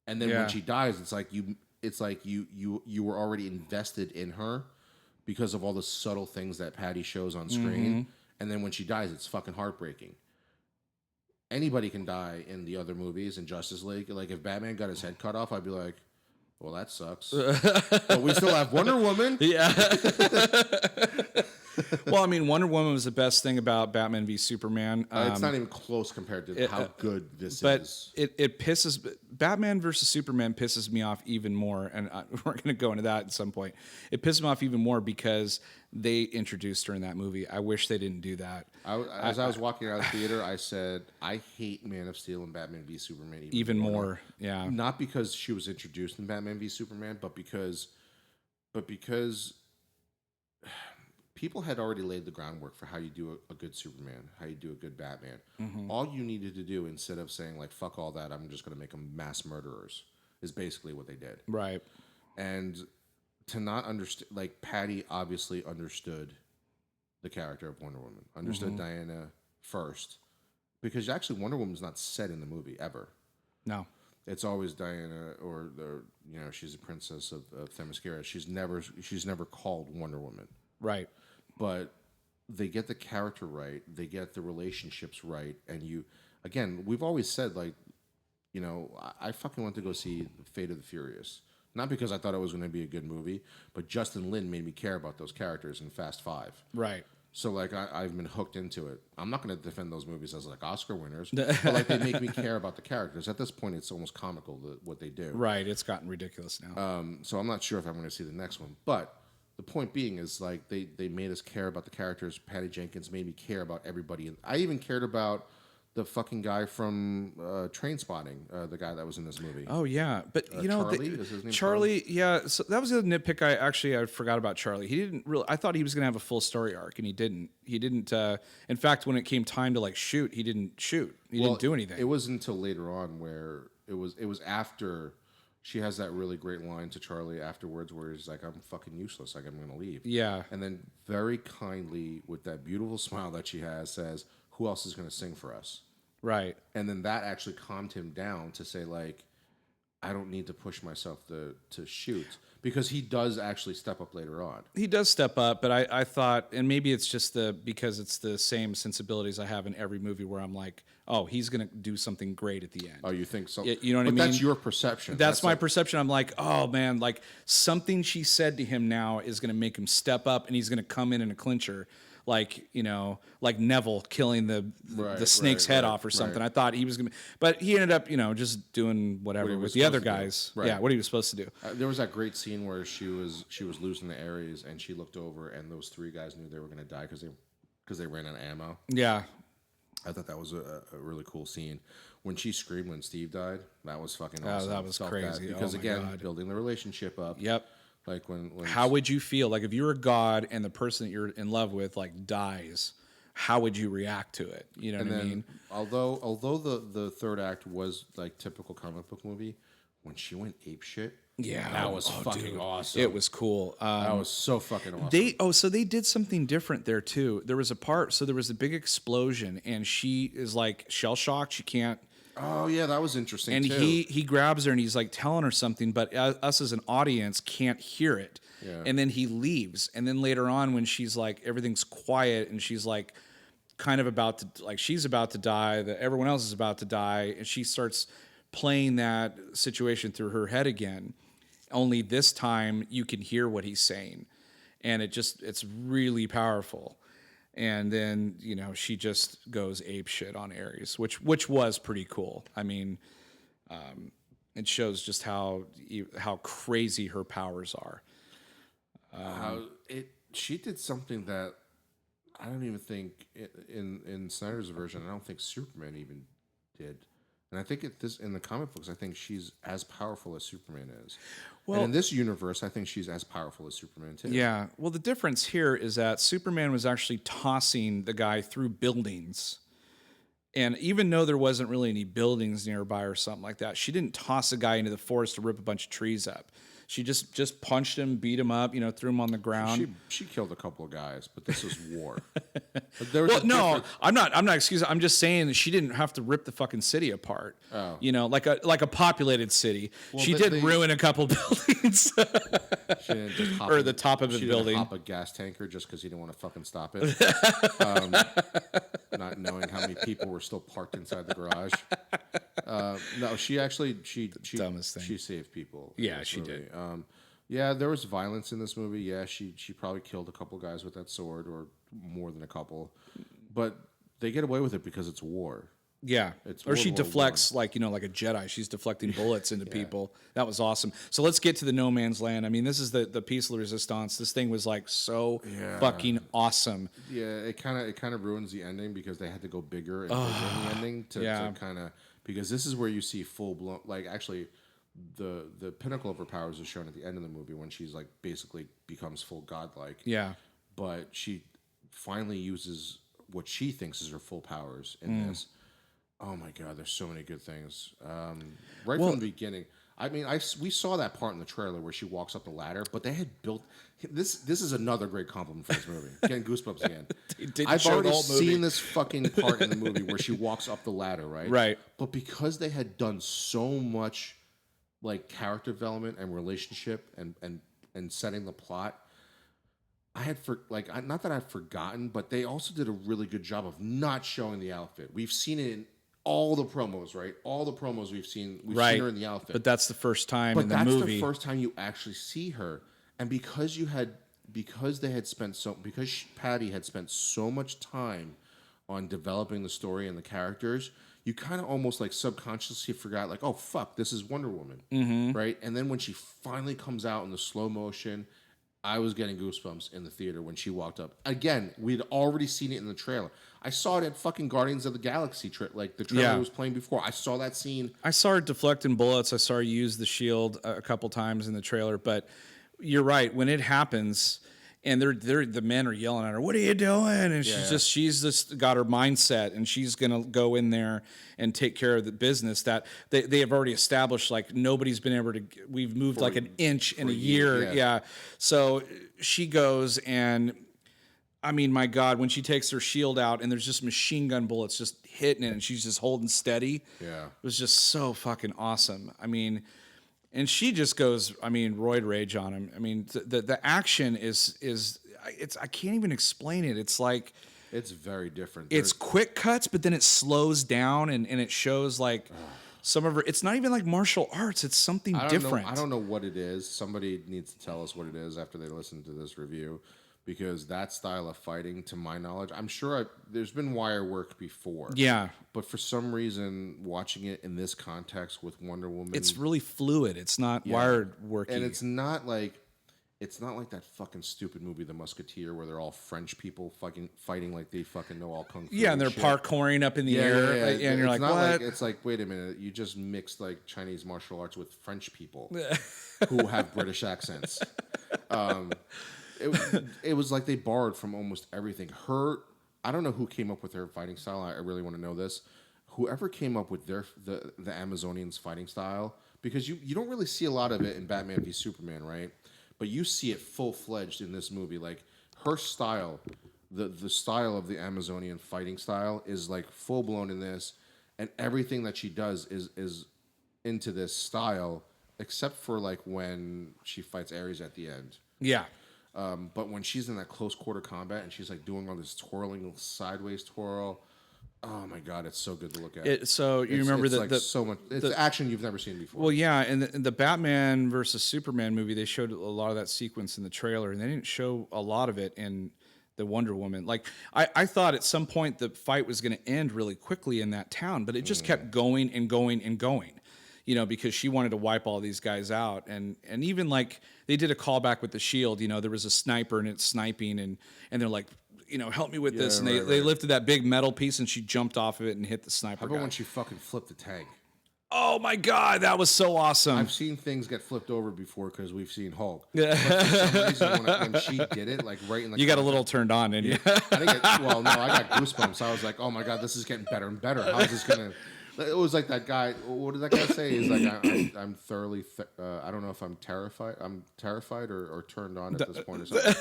and then when she dies, it's like you were already invested in her because of all the subtle things that Patty shows on screen. And then when she dies, it's fucking heartbreaking. Anybody can die in the other movies in Justice League. Like if Batman got his head cut off, I'd be like, well, that sucks. But we still have Wonder Woman. Yeah. Well, I mean, Wonder Woman was the best thing about Batman v Superman. It's not even close compared to how good this But is. it pisses Batman versus Superman pisses me off even more, and we're going to go into that at some point. It pisses me off even more because they introduced her in that movie. I wish they didn't do that. As I was walking out of the theater, I said, I hate Man of Steel and Batman v Superman Even more, yeah. Not because she was introduced in Batman v Superman, but because people had already laid the groundwork for how you do a good Superman, how you do a good Batman. All you needed to do, instead of saying like fuck all that, I'm just going to make them mass murderers, is basically what they did. Right. And to not understand, like Patty obviously understood the character of Wonder Woman, understood Diana first, because actually Wonder Woman's not said in the movie ever. No. It's always Diana, or she's a princess of Themyscira. She's never called Wonder Woman. Right. But they get the character right, they get the relationships right, and again, we've always said, like, I fucking went to go see Fate of the Furious, not because I thought it was going to be a good movie, but Justin Lin made me care about those characters in Fast Five. Right. So like I've been hooked into it. I'm not going to defend those movies as like Oscar winners, but like they make me care about the characters. At this point, it's almost comical what they do. Right. It's gotten ridiculous now. So I'm not sure if I'm going to see the next one, but the point being is like they made us care about the characters. Patty Jenkins made me care about everybody, and I even cared about the fucking guy from Trainspotting, the guy that was in this movie. Oh yeah, but Charlie? Is his name Charlie? Yeah, so that was the nitpick. I forgot about Charlie. He didn't really. I thought he was gonna have a full story arc, and he didn't. He didn't. In fact, when it came time to like shoot, he didn't shoot. He didn't do anything. It was until later on where it was after she has that really great line to Charlie afterwards, where he's like, "I'm fucking useless. Like I'm gonna leave." Yeah, and then very kindly, with that beautiful smile that she has, says, "Who else is gonna sing for us?" right. And then that actually calmed him down to say, like, I don't need to push myself to shoot, because he does actually step up later on. He does step up, but I thought, and maybe it's just because it's the same sensibilities I have in every movie where I'm like, oh, he's gonna do something great at the end. Oh, you think so? You know what I mean? That's your perception. That's my perception. I'm like, oh man, like something she said to him now is gonna make him step up, and he's gonna come in a clincher. Like like Neville killing the snake's head off or something. Right. I thought he was gonna, but he ended up just doing whatever with the other guys. Right. Yeah, what he was supposed to do. There was that great scene where she was losing the Ares, and she looked over, and those three guys knew they were gonna die because they ran out of ammo. Yeah, I thought that was a really cool scene. When she screamed when Steve died, that was fucking awesome. Oh, that was crazy. Because Oh my again, God. building the relationship up. Yep. Like when How would you feel like if you were a god and the person that you're in love with like dies? How would you react to it? You know what I mean? Although the third act was like typical comic book movie, when she went ape shit, Yeah, that was fucking awesome. It was cool. That was so fucking awesome. So they did something different there too. There was a part, so there was a big explosion, and she is like shell shocked. She can't. Oh yeah, that was interesting. And too. he grabs her and he's like telling her something, but us as an audience can't hear it. Yeah. And then he leaves. And then later on, when she's like everything's quiet and she's like kind of about to she's about to die, that everyone else is about to die, and she starts playing that situation through her head again. Only this time you can hear what he's saying, and it's really powerful. And then she just goes ape shit on Ares, which was pretty cool. I mean, it shows just how crazy her powers are. She did something that I don't even think in Snyder's version. I don't think Superman even did. And I think in the comic books, I think she's as powerful as Superman is. Well, and in this universe, I think she's as powerful as Superman too. Yeah. Well, the difference here is that Superman was actually tossing the guy through buildings. And even though there wasn't really any buildings nearby or something like that, she didn't toss a guy into the forest to rip a bunch of trees up. She just punched him, beat him up, threw him on the ground. She killed a couple of guys, but this was war. I'm not excusing. I'm just saying that she didn't have to rip the fucking city apart. Oh. Like a populated city. Well, she did ruin a couple buildings. She didn't just hop or the top of a she building. Didn't hop a gas tanker just because he didn't want to fucking stop it. Not knowing how many people were still parked inside the garage. No, she actually she Dumbest thing. She saved people. Yeah, she did. Yeah, there was violence in this movie. Yeah, she probably killed a couple guys with that sword, or more than a couple. But they get away with it because it's war. Yeah. It's Or World she War deflects like, like a Jedi. She's deflecting bullets into Yeah. people. That was awesome. So let's get to the No Man's Land. I mean, this is the piece de resistance. This thing was like so Yeah. fucking awesome. Yeah, it kind of ruins the ending because they had to go bigger and bigger in the ending to yeah. kind of, because this is where you see full blown, like, actually the pinnacle of her powers is shown at the end of the movie when she's like basically becomes full godlike. Yeah. But she finally uses what she thinks is her full powers in this. Oh my god, there's so many good things. Right from the beginning. I mean, we saw that part in the trailer where she walks up the ladder, but they had built this. This is another great compliment for this movie. Getting goosebumps again. I've show the already whole movie. seen this fucking part in the movie where she walks up the ladder, right? Right. But because they had done so much like character development and relationship and setting the plot, I had not that I've forgotten, but they also did a really good job of not showing the outfit. We've seen it in all the promos, right? All the promos we've seen Right. her in the outfit. But that's the first time But in the that's movie. the first time you actually see her, and because Patty had spent so much time on developing the story and the characters, you kind of almost like subconsciously forgot, like, oh fuck, this is Wonder Woman, right? And then when she finally comes out in the slow motion, I was getting goosebumps in the theater when she walked up. Again, we'd already seen it in the trailer. I saw it at fucking Guardians of the Galaxy like the trailer was playing before. I saw that scene. I saw her deflecting bullets. I saw her use the shield a couple times in the trailer. But you're right. When it happens, and the men are yelling at her, "What are you doing?" And she's just got her mindset, and she's gonna go in there and take care of the business that they have already established. Like nobody's been able to. We've moved like an inch in a year. Yeah. So she goes and. I mean, my God, when she takes her shield out and there's just machine gun bullets just hitting it and she's just holding steady. Yeah. It was just so fucking awesome. I mean, and she just goes, I mean, roid rage on him. I mean, the action is I can't even explain it. It's like It's very different. it's quick cuts, but then it slows down and it shows like some of her. It's not even like martial arts. It's something different. I don't know what it is. Somebody needs to tell us what it is after they listen to this review, because that style of fighting, to my knowledge, I'm sure there's been wire work before. Yeah. But for some reason, watching it in this context with Wonder Woman, It's really fluid. It's not wired worky. and it's not like that fucking stupid movie, The Musketeer, where they're all French people fucking fighting like they fucking know all kung fu. Yeah, and they're shit. parkouring up in the air, and you're It's like, not what? it's like, wait a minute, you just mixed like Chinese martial arts with French people who have British accents. It was like they borrowed from almost everything. I don't know who came up with her fighting style. I really want to know this. Whoever came up with the Amazonians fighting style, because you don't really see a lot of it in Batman v Superman, right? But you see it full-fledged in this movie. Like her style, the style of the Amazonian fighting style is like full-blown in this, and everything that she does is into this style, except for like when she fights Ares at the end. Yeah. But when she's in that close quarter combat and she's like doing all this twirling sideways twirl, oh my god, it's so good to look at. So you remember it's like so much. It's action you've never seen before. Well, yeah, and the Batman versus Superman movie, they showed a lot of that sequence in the trailer, and they didn't show a lot of it in the Wonder Woman. Like I thought at some point the fight was going to end really quickly in that town, but it just kept going and going and going. Because she wanted to wipe all these guys out. And even like they did a callback with the shield, there was a sniper and it's sniping and they're like, help me with this. And they lifted that big metal piece and she jumped off of it and hit the sniper. How about when she fucking flipped the tank? Oh my God, that was so awesome. I've seen things get flipped over before because we've seen Hulk. But for some reason, when she did it, like right in the... You got a little turned on, didn't you? I got goosebumps. I was like, oh my God, this is getting better and better. How is this going to... It was like that guy. What did that guy say? He's like, I'm thoroughly. I don't know if I'm terrified. I'm terrified or turned on at this point or something.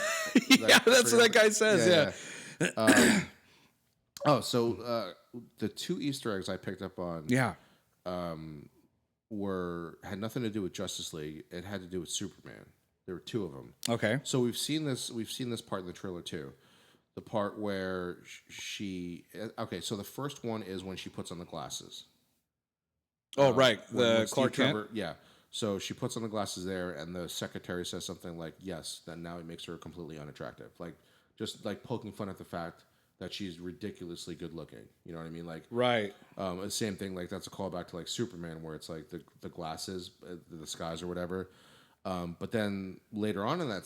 Yeah, that's what that guy says. Yeah. So the two Easter eggs I picked up on, had nothing to do with Justice League. It had to do with Superman. There were two of them. Okay. So we've seen this part in the trailer too. The part where she... Okay, so the first one is when she puts on the glasses. Oh, right. When The Clark Steve Kent? Trevor, yeah. So she puts on the glasses there, and the secretary says something like, "Yes." Then now it makes her completely unattractive, like just like poking fun at the fact that she's ridiculously good looking. You know what I mean? Like, Right. the same thing. Like that's a callback to like Superman, where it's like the glasses, the disguise or whatever. But then later on in that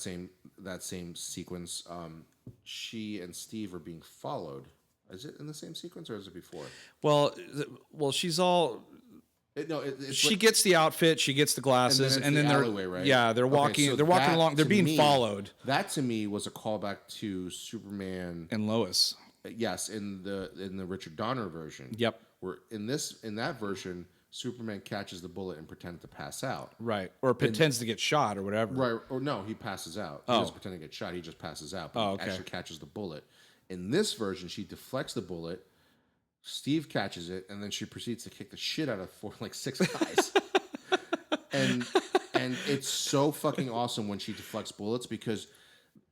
same sequence, she and Steve are being followed. Is it in the same sequence or is it before? Well, she's all. It's She like, gets the outfit, she gets the glasses, it's and the then they're alleyway, right? yeah, they're Okay, walking. so they're walking that, along. They're to being me, followed. That to me was a callback to Superman. And Lois. Yes, in the Richard Donner version. Yep. Where in that version, Superman catches the bullet and pretends to pass out. Right. Or pretends to get shot or whatever. Right. Or no, he passes out. He doesn't pretend to get shot. He just passes out. But he actually catches the bullet. In this version, she deflects the bullet. Steve catches it, and then she proceeds to kick the shit out of like 6 guys. and it's so fucking awesome when she deflects bullets because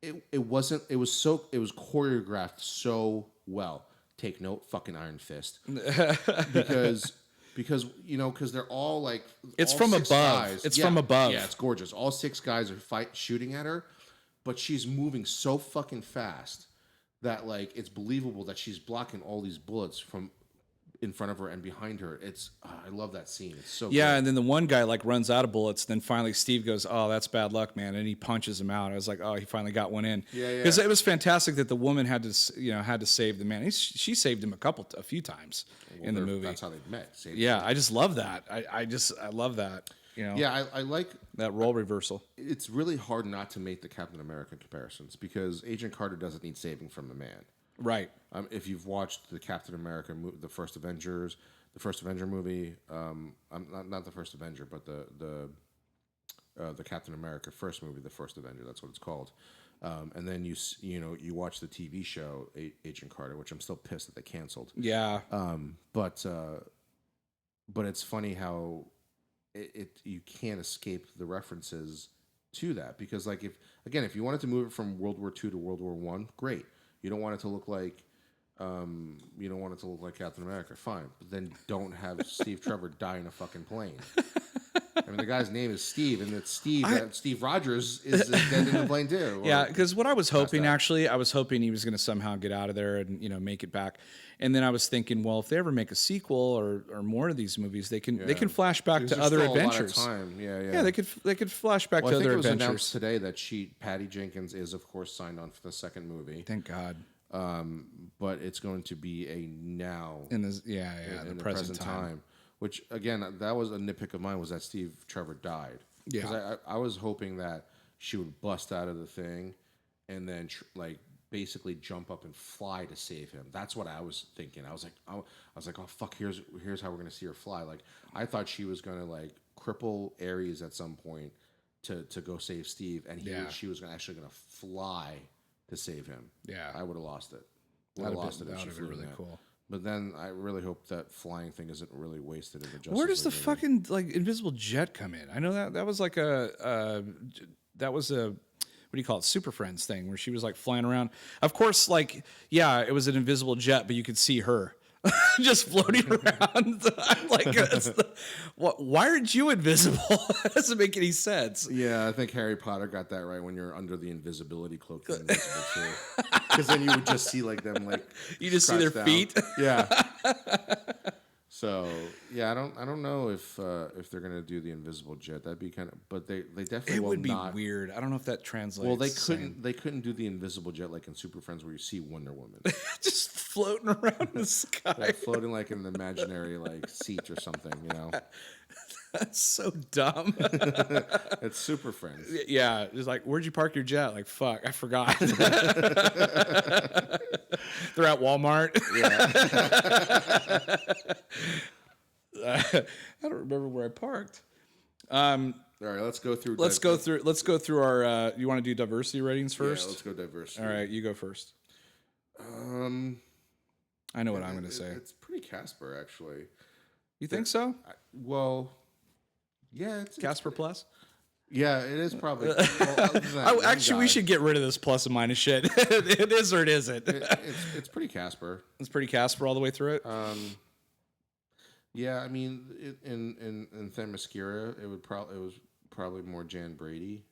it was choreographed so well. Take note, fucking Iron Fist. because they're all like It's all from 6 above. guys. It's from above. Yeah, it's gorgeous. All 6 guys are shooting at her, but she's moving so fucking fast that like it's believable that she's blocking all these bullets from in front of her and behind her. It's I love that scene. It's so Yeah, good. and then the one guy like runs out of bullets. Then finally Steve goes, "Oh, that's bad luck, man," and he punches him out. I was like, "Oh, he finally got one in." Yeah. Because it was fantastic that the woman had to save the man. She saved him a few times in the movie. That's how they met. Yeah, I just love that. I love that. Yeah, I like that role reversal. it's really hard not to make the Captain America comparisons because Agent Carter doesn't need saving from the man. Right. If you've watched the Captain America, the first Avenger movie, not the first Avenger, but the Captain America first movie, the first Avenger. That's what it's called. And then you watch the TV show Agent Carter, which I'm still pissed that they canceled. Yeah. But it's funny how you can't escape the references to that because like if you wanted to move it from World War II to World War I, great. You don't want it to look like Captain America, fine. But then don't have Steve Trevor die in a fucking plane. I mean, the guy's name is Steve, and it's Steve. Steve Rogers is dead in the plane too. Yeah, because what I was hoping I was hoping he was going to somehow get out of there and make it back. And then I was thinking, well, if they ever make a sequel or more of these movies, they can flash back to other adventures. Yeah, they could flash back to other adventures. Announced today that Patty Jenkins is of course signed on for the second movie. Thank God. But it's going to be a now in the present time. Which again, that was a nitpick of mine was that Steve Trevor died. Yeah, because I was hoping that she would bust out of the thing, and then basically jump up and fly to save him. That's what I was thinking. I was like, oh fuck, here's how we're gonna see her fly. Like I thought she was gonna like cripple Ares at some point to go save Steve, and she was actually gonna fly to save him. Yeah, I would have lost it. That would have been really cool. But then I really hope that flying thing isn't really wasted in the Justice Where does the League fucking like invisible jet come in? I know that was like a what do you call it? Super Friends thing where she was like flying around. Of course, like it was an invisible jet, but you could see her just floating around. I'm like, why aren't you invisible? That doesn't make any sense. Yeah, I think Harry Potter got that right when you're under the invisibility cloak. You're invisible too. Because then you would just see like them like you just see their feet. Yeah. So I don't know if they're gonna do the invisible jet. That'd be kind of, but they definitely it would be not. Weird. I don't know if that translates. Well, they couldn't do the invisible jet like in Super Friends where you see Wonder Woman just floating around the sky, floating like in an imaginary like seat or something. That's so dumb. It's Super Friends. Yeah, it's like, where'd you park your jet? Like, fuck, I forgot. They're at Walmart. Yeah. I don't remember where I parked. All right, let's go through. Let's go through our. You want to do diversity ratings first? Yeah, let's go diversity. All right, you go first. I know what I'm going to say. It's pretty Casper, actually. You think so? Yeah, Casper plus. Yeah, it is probably. Actually, we should get rid of this plus and minus shit. It is or it isn't. It's pretty Casper. It's pretty Casper all the way through it. Yeah, I mean, in Themyscira, it was probably more Jan Brady,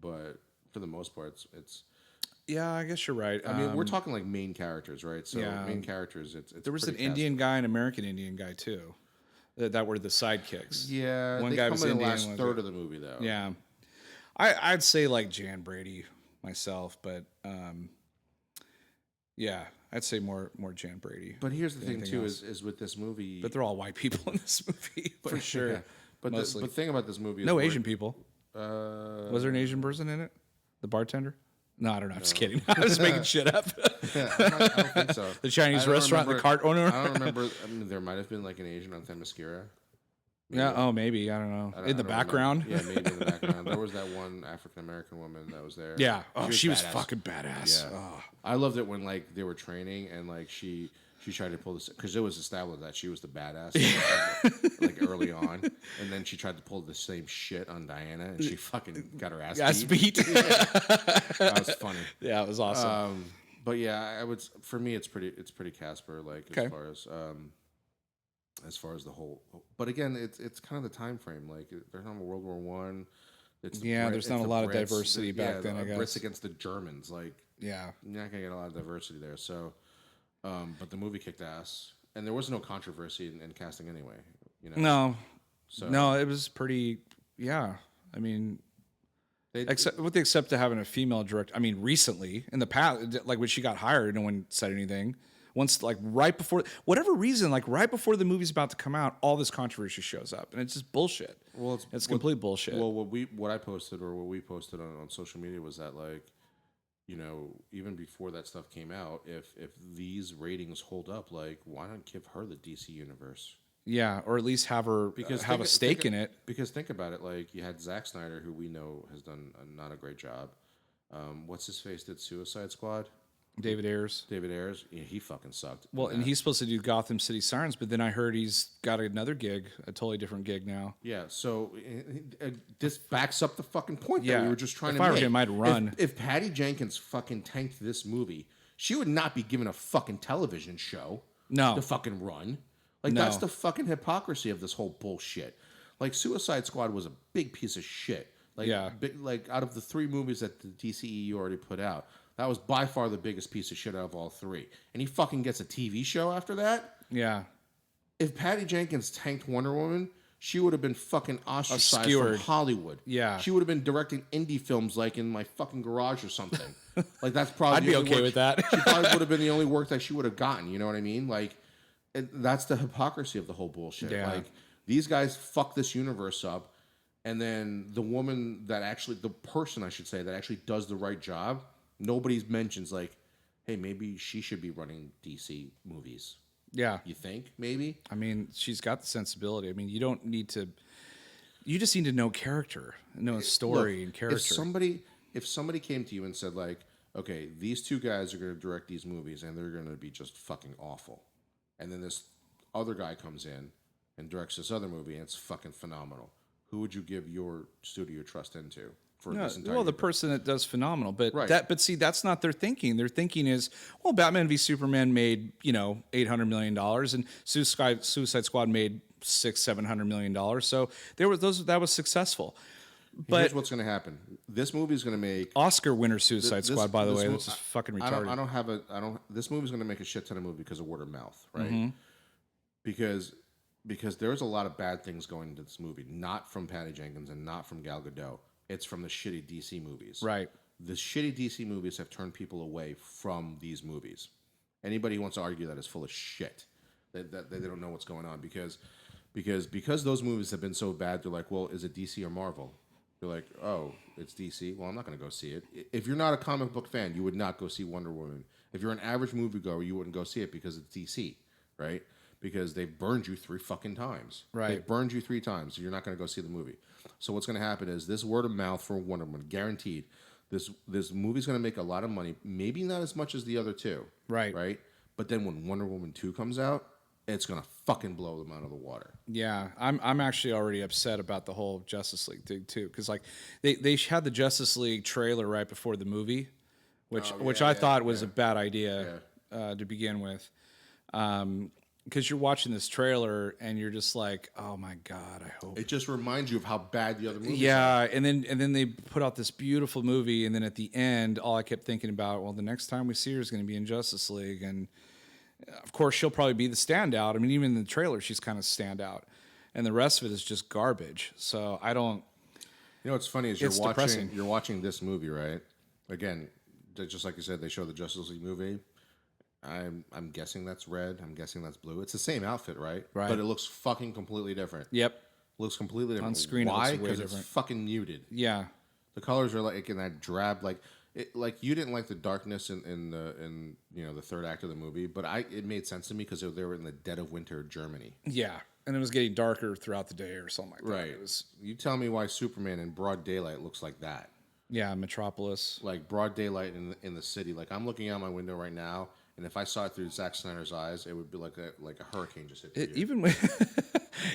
but for the most part, it's. Yeah, I guess you're right. I mean, we're talking like main characters, right? So yeah. main characters, it's There was an pretty Indian guy, an American Indian guy too, that were the sidekicks. Yeah, One they guy come was in the Indian. last one third guy- of the movie, though. Yeah, I'd say like Jan Brady myself, but yeah, I'd say more Jan Brady. But here's the than thing anything too: else. is with this movie, But they're all white people in this movie for sure. Yeah. But Mostly. the thing about this movie is No we're- Asian people. Was there an Asian person in it? The bartender? No, I don't know. I'm just kidding. I was making shit up. I don't think so. The Chinese I don't restaurant, the remember- cart owner. I don't remember. I mean, there might have been like an Asian on Themyscira. Yeah. Oh, maybe. I don't know. I don't- In the I don't background. remember. Yeah, maybe in the background. There was that one African American woman that was there. Yeah. Oh, she was badass. fucking badass. Yeah. Oh. I loved it when like they were training and like she tried to pull this because it was established that she was the badass like early on, and then she tried to pull the same shit on Diana and she fucking got her ass Ass beat. beat. That was funny. Yeah, it was awesome. But yeah, I would for me it's pretty Casper like Okay. as far as the whole. But again, it's kind of the time frame. Like there's not World War One. Yeah, there's not a lot of diversity back then, I the guess. Brits against the Germans, like Yeah. you're not gonna get a lot of diversity there. So, but the movie kicked ass, and there was no controversy in casting anyway. You know, No. So No, it was pretty. Yeah. I mean, they, except with the except to having a female director. I mean, recently in the past, like when she got hired, no one said anything. Once, like right before, whatever reason, like right before the movie's about to come out, all this controversy shows up, and it's just bullshit. well, It's complete bullshit. Well, what I posted or what we posted on social media was that like, you know, even before that stuff came out, if these ratings hold up, like, why not give her the DC universe? Yeah, or at least have her have a stake in it. Because think about it, like you had Zack Snyder, who we know has done not a great job. What's his face did Suicide Squad? David Ayers. David Ayers, yeah, he fucking sucked. Well, in and that. he's supposed to do Gotham City Sirens, but then I heard he's got another gig, a totally different gig now. Yeah, so this backs up the fucking point that Yeah, we were just trying if to I were make. him, I'd run. If Patty Jenkins fucking tanked this movie, she would not be given a fucking television show No. to fucking run. Like, No. that's the fucking hypocrisy of this whole bullshit. Like, Suicide Squad was a big piece of shit. Like, Yeah. like out of the 3 movies that the DCEU already put out, that was by far the biggest piece of shit out of all 3. And he fucking gets a TV show after that? Yeah. If Patty Jenkins tanked Wonder Woman, she would have been fucking ostracized Skewered. from Hollywood. Yeah. She would have been directing indie films like in my fucking garage or something. Like that's probably I'd the be only okay work- with that. She probably would have been the only work that she would have gotten. You know what I mean? Like that's the hypocrisy of the whole bullshit. Yeah. Like these guys fuck this universe up, and then the woman that actually, the person I should say that actually does the right job, nobody mentions like, hey, maybe she should be running DC movies. Yeah. You think maybe? I mean, she's got the sensibility. I mean, you don't need to. You just need to know character, know story Look, and character. If somebody came to you and said like, okay, these 2 guys are going to direct these movies and they're going to be just fucking awful, and then this other guy comes in and directs this other movie and it's fucking phenomenal, who would you give your studio trust into for No, this entire? well, the universe? person that does phenomenal, but Right. but see, that's not their thinking. Their thinking is, well, Batman v Superman made $800 million, and Suicide Squad made $600-700 million. So that was successful. But Here's what's going to happen. This movie is going to make Oscar winner Suicide this- Squad, by the this way, mo- that's just fucking I retarded. don't. This movie's going to make a shit ton of movie because of word of mouth, right? Mm-hmm. Because there's a lot of bad things going into this movie, not from Patty Jenkins and not from Gal Gadot. It's from the shitty DC movies. Right. The shitty DC movies have turned people away from these movies. Anybody who wants to argue that is full of shit. That they don't know what's going on because those movies have been so bad. They're like, well, is it DC or Marvel? You're like, oh, it's DC. Well, I'm not going to go see it. If you're not a comic book fan, you would not go see Wonder Woman. If you're an average moviegoer, you wouldn't go see it because it's DC, right? Because they've burned you 3 fucking times. Right. They've burned you 3 times. So you're not going to go see the movie. So what's going to happen is this word of mouth for Wonder Woman, guaranteed. This movie's going to make a lot of money. Maybe not as much as the other 2. Right. Right. But then when Wonder Woman 2 comes out, it's going to fucking blow them out of the water. Yeah, I'm actually already upset about the whole Justice League thing too, because like they had the Justice League trailer right before the movie, which I thought was a bad idea to begin with. because you're watching this trailer and you're just like, oh my god, I hope. It just reminds you of how bad the other movies are. Yeah, and then they put out this beautiful movie, and then at the end, all I kept thinking about, well, the next time we see her is going to be in Justice League, and of course she'll probably be the standout. I mean, even in the trailer, she's kind of standout, and the rest of it is just garbage. So I don't. You know what's funny is It's depressing. you're watching this movie, right? Again, just like you said, they show the Justice League movie. I'm guessing that's red. I'm guessing that's blue. It's the same outfit, right? Right. But it looks fucking completely different. Yep. Looks completely different. On screen, it Why? looks way Because it's different. fucking muted. Yeah. The colors are like in that drab, like you didn't like the darkness in the third act of the movie, but it made sense to me because they were in the dead of winter Germany. Yeah, and it was getting darker throughout the day or something like that. Right. It was, You tell me why Superman in broad daylight looks like that. yeah, Metropolis. Like broad daylight in the city. Like I'm looking out my window right now, and if I saw it through Zack Snyder's eyes, it would be like a hurricane just hit you. Even when,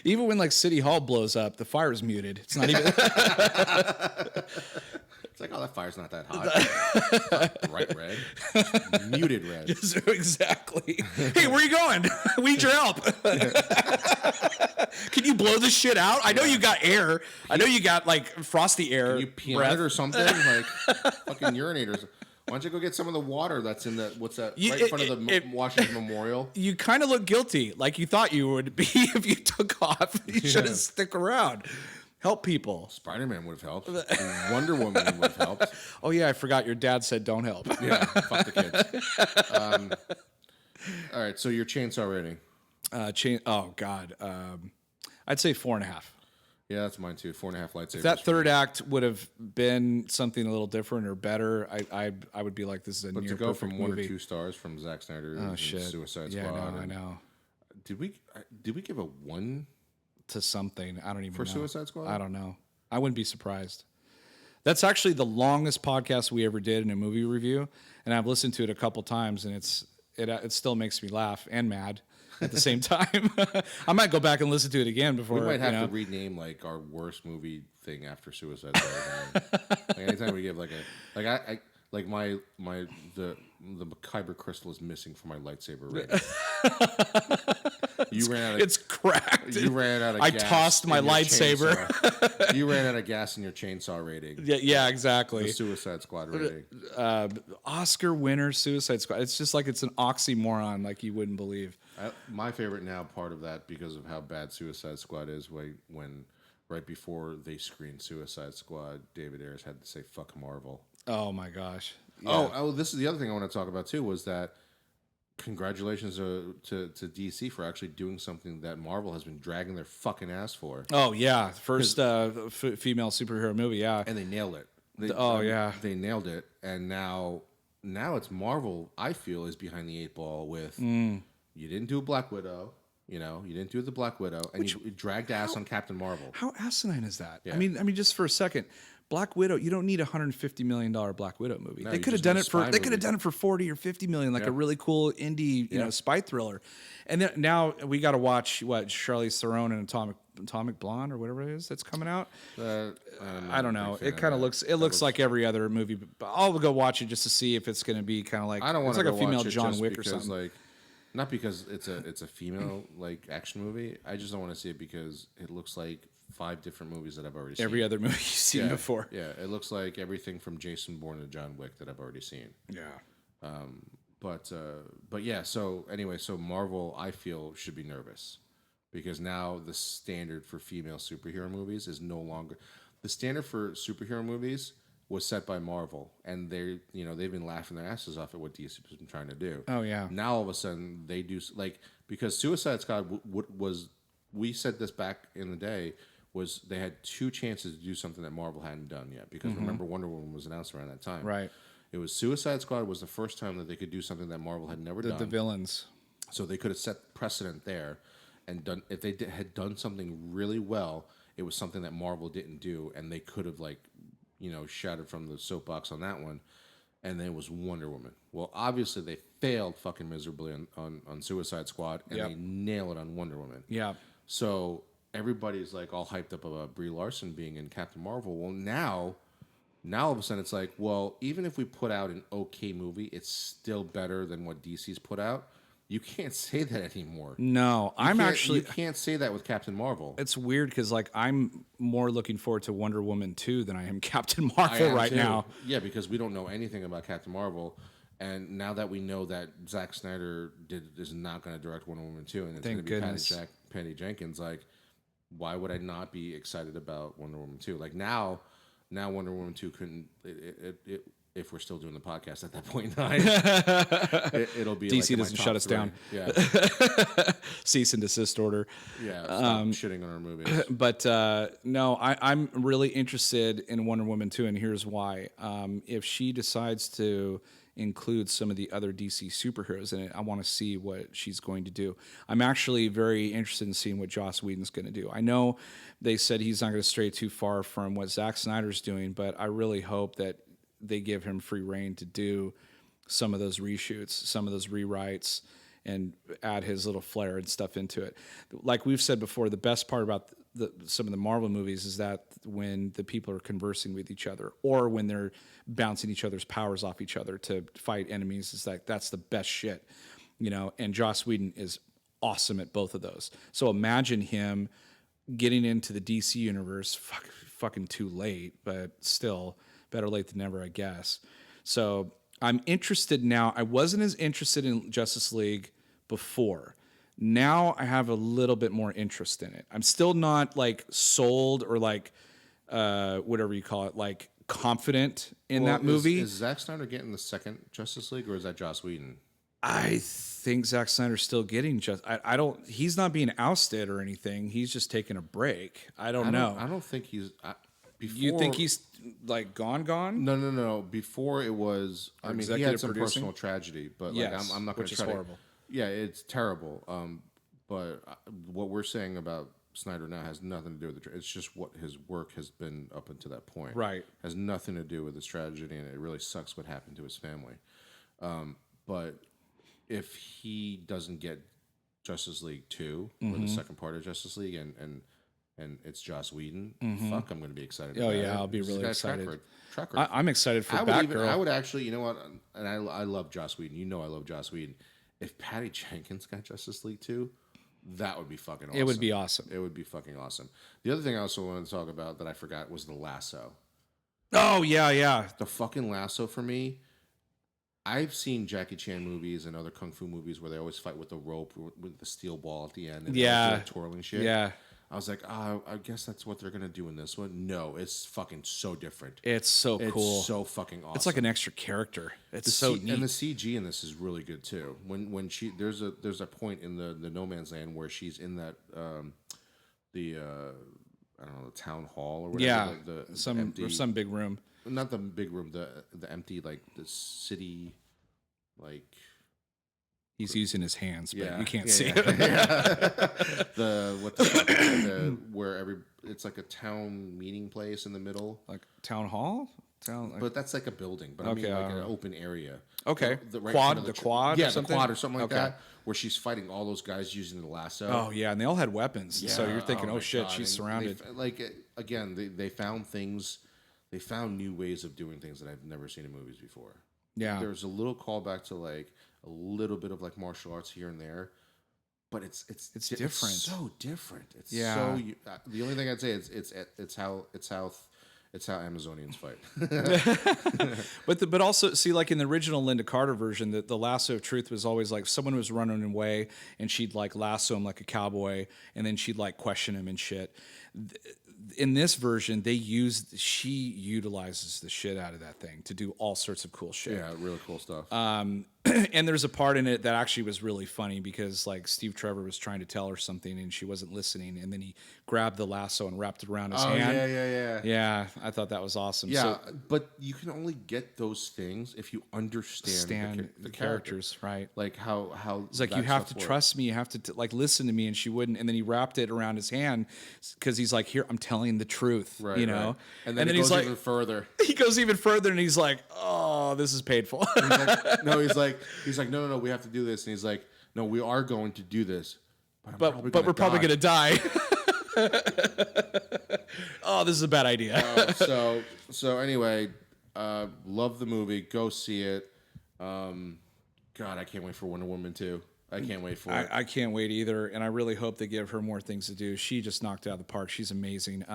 even when like City Hall blows up, the fire is muted. It's not even. It's like, oh, that fire's not that hot. Bright red, muted red. Exactly. Hey, where you going? We need your help. Can you blow this shit out? I know you got air. I know you got like frosty air. You pee on it or something? Like fucking urinators. Why don't you go get some of the water that's in the what's that right in front of the Washington Memorial? You kind of look guilty, like you thought you would be if you took off. You should have stuck around. Help people. Spider-Man would have helped. Wonder Woman would have helped. Oh yeah, I forgot your dad said don't help. Yeah, fuck the kids. All right, so your chainsaw rating. Oh god, I'd say 4.5. Yeah, that's mine too. 4.5 lightsabers. If that third act would have been something a little different or better, I would be like, this is a but near to go perfect from 1 movie. or 2 stars from Zack Snyder Oh and shit, Suicide yeah, Squad. I know. Did we give a 1 To something, I don't even for know. Suicide Squad? I don't know. I wouldn't be surprised. That's actually the longest podcast we ever did in a movie review, and I've listened to it a couple times, and it still makes me laugh and mad at the same time. I might go back and listen to it again before. We might have to rename like our worst movie thing after Suicide Squad. Like, anytime we give like the Kyber crystal is missing from my lightsaber rating. You ran out of, It's cracked. you ran out of I gas tossed my in your lightsaber. chainsaw. You ran out of gas in your chainsaw rating. Yeah, exactly. The Suicide Squad rating. Oscar winner Suicide Squad. It's just like it's an oxymoron, like you wouldn't believe. My favorite now part of that because of how bad Suicide Squad is when right before they screened Suicide Squad, David Ayers had to say "fuck Marvel." Oh my gosh. Yeah. Oh, this is the other thing I want to talk about too. Was that congratulations to DC for actually doing something that Marvel has been dragging their fucking ass for. Oh yeah, first female superhero movie. Yeah. And they nailed it. They nailed it, and now it's Marvel. I feel is behind the 8 ball with you didn't do a Black Widow. You didn't do the Black Widow, and you dragged ass on Captain Marvel. How asinine is that? Yeah. I mean, just for a second, Black Widow. You don't need a $150 million Black Widow movie. No, They you could have just done need a it for. spy They could have movie. done it for 40 or 50 million, like a really cool indie, spy thriller. And then now we got to watch what Charlize Theron and Atomic Blonde or whatever it is that's coming out. I don't know. It kind of looks. It looks like every other movie. But I'll go watch it just to see if it's going to be kind of like. I don't want It's to like a female watch it John just Wick or because, something. like, not because it's a female like action movie. I just don't want to see it because it looks like 5 different movies that I've already seen. Every other movie you've seen before. Yeah, it looks like everything from Jason Bourne to John Wick that I've already seen. Yeah. But yeah. So anyway, so Marvel I feel should be nervous because now the standard for female superhero movies is no longer the standard for superhero movies was set by Marvel, and they've been laughing their asses off at what DC has been trying to do. Oh yeah. Now all of a sudden they do because Suicide Squad was we said this back in the day was they had 2 chances to do something that Marvel hadn't done yet because remember Wonder Woman was announced around that time. Right. It was Suicide Squad was the first time that they could do something that Marvel had never done. The villains. So they could have set precedent there, and done if they had done something really well, it was something that Marvel didn't do, and they could have shouted from the soapbox on that one. And then it was Wonder Woman. Well, obviously they failed fucking miserably on Suicide Squad, and they nail it on Wonder Woman. Yeah. So everybody's like all hyped up about Brie Larson being in Captain Marvel. Well, now all of a sudden it's like, well, even if we put out an okay movie, it's still better than what DC's put out. You can't say that anymore. No, You can't say that with Captain Marvel. It's weird because like I'm more looking forward to Wonder Woman 2 than I am Captain I Marvel am right too. now. Yeah, because we don't know anything about Captain Marvel, and now that we know that Zack Snyder is not going to direct Wonder Woman 2, and it's going to Thank be goodness. Patty Jenkins, like, why would I not be excited about Wonder Woman 2? Like now Wonder Woman 2 couldn't. If we're still doing the podcast at that point in time, it'll be DC like in my doesn't top shut us 3. down. Yeah, Cease and desist order. yeah. Stop shitting on our movies. But no, I'm really interested in Wonder Woman 2, and here's why. If she decides to include some of the other DC superheroes in it, I want to see what she's going to do. I'm actually very interested in seeing what Joss Whedon's going to do. I know they said he's not going to stray too far from what Zack Snyder's doing, but I really hope that they give him free reign to do some of those reshoots, some of those rewrites, and add his little flair and stuff into it. Like we've said before, the best part about some of the Marvel movies is that when the people are conversing with each other, or when they're bouncing each other's powers off each other to fight enemies, is like that's the best shit, you know. And Joss Whedon is awesome at both of those. So imagine him getting into the DC universe. Fucking too late, but still better late than never, I guess. So I'm interested now. I wasn't as interested in Justice League before. Now I have a little bit more interest in it. I'm still not like sold or like whatever you call it, like confident in that movie. Is Zack Snyder getting the second Justice League, or is that Joss Whedon? I think Zack Snyder's still getting I don't. He's not being ousted or anything. He's just taking a break. I don't know. I don't think he's. You think he's like gone? No. Before it was. I mean, he executive had some producing? personal tragedy, but Yes, like I'm not going which to is try to. horrible. Yeah, it's terrible. But what we're saying about Snyder now has nothing to do with it's just what his work has been up until that point. Right. Has nothing to do with his tragedy, and it really sucks what happened to his family. But if he doesn't get Justice League 2 or the second part of Justice League, and it's Joss Whedon, fuck, I'm going to be excited. Oh about yeah, it. I'll be This really guy's excited. Track record. I'm excited for I Batgirl. would actually, you know what? And I love Joss Whedon. You know I love Joss Whedon. If Patty Jenkins got Justice League 2, that would be fucking awesome. It would be awesome. It would be fucking awesome. The other thing I also wanted to talk about that I forgot was the lasso. Oh yeah. The fucking lasso for me. I've seen Jackie Chan movies and other kung fu movies where they always fight with the rope with the steel ball at the end. And Yeah. like twirling shit. Yeah. I was like, I guess that's what they're gonna do in this one. No, it's fucking so different. It's so cool. It's so fucking awesome. It's like an extra character. It's so neat. And the CG in this is really good too. When she there's a point in the No Man's Land where she's in that I don't know, the town hall or whatever. Yeah, the some empty, some big room. not the big room, the empty, like the city, like He's using his hands, but you can't yeah, see yeah, it. the where it's like a town meeting place in the middle. Like town hall, But that's like a building. But I mean, Okay, like an open area. Okay. Right Quad- in front of the church. quad or Yeah, something? the quad or something like Okay. that, where she's fighting all those guys using the lasso. Oh yeah, and they all had weapons. So you're thinking, my oh shit, God. she's And surrounded. Again, they found things. They found new ways of doing things that I've never seen in movies before. Yeah. There's a little callback to like a little bit of like martial arts here and there, but it's different. It's so different. It's Yeah. so. The only thing I'd say is it's how Amazonians fight. But also see, like in the original Linda Carter version, the lasso of truth was always like someone was running away and she'd like lasso him like a cowboy, and then she'd like question him and shit. In this version, she utilizes the shit out of that thing to do all sorts of cool shit. Yeah, really cool stuff. And there's a part in it that actually was really funny because like Steve Trevor was trying to tell her something and she wasn't listening, and then he grabbed the lasso and wrapped it around his hand. Yeah. Yeah, I thought that was awesome. Yeah, So, but you can only get those things if you understand the character. characters, right? Like how It's like, that you have to stuff works. trust me. You have to like listen to me, and she wouldn't. And then he wrapped it around his hand because he's like, "Here, I'm telling the truth," Right, you know. right. And then he he's goes like, even further. he goes even further, and he's like, "Oh, this is painful." He's like, no, we have to do this, and he's like, no, we are going to do this, but we're probably gonna die. Oh, this is a bad idea. So anyway, love the movie. Go see it. God, I can't wait for Wonder Woman 2. I can't wait for it. I can't wait either, and I really hope they give her more things to do. She just knocked it out of the park. She's amazing.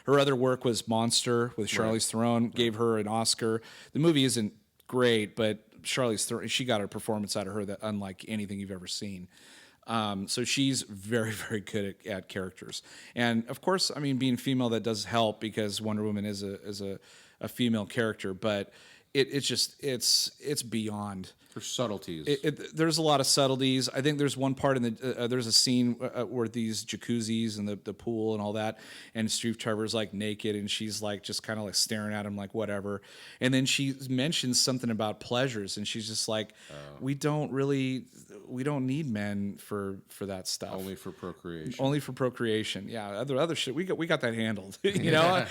Her other work was Monster with Charlize Theron, gave her an Oscar. The movie isn't great, but Charlize Theron, she got a performance out of her that unlike anything you've ever seen. So she's very, very good at characters, and of course, I mean, being female, that does help because Wonder Woman is a female character, but it's beyond. For subtleties. There's a lot of subtleties. I think there's one part in the there's a scene where these jacuzzis and the pool and all that, and Steve Trevor's like naked and she's like just kind of like staring at him like whatever, and then she mentions something about pleasures and she's just like, we don't need men for that stuff. Only for procreation. Only for procreation. Yeah, other shit. We got that handled. You know,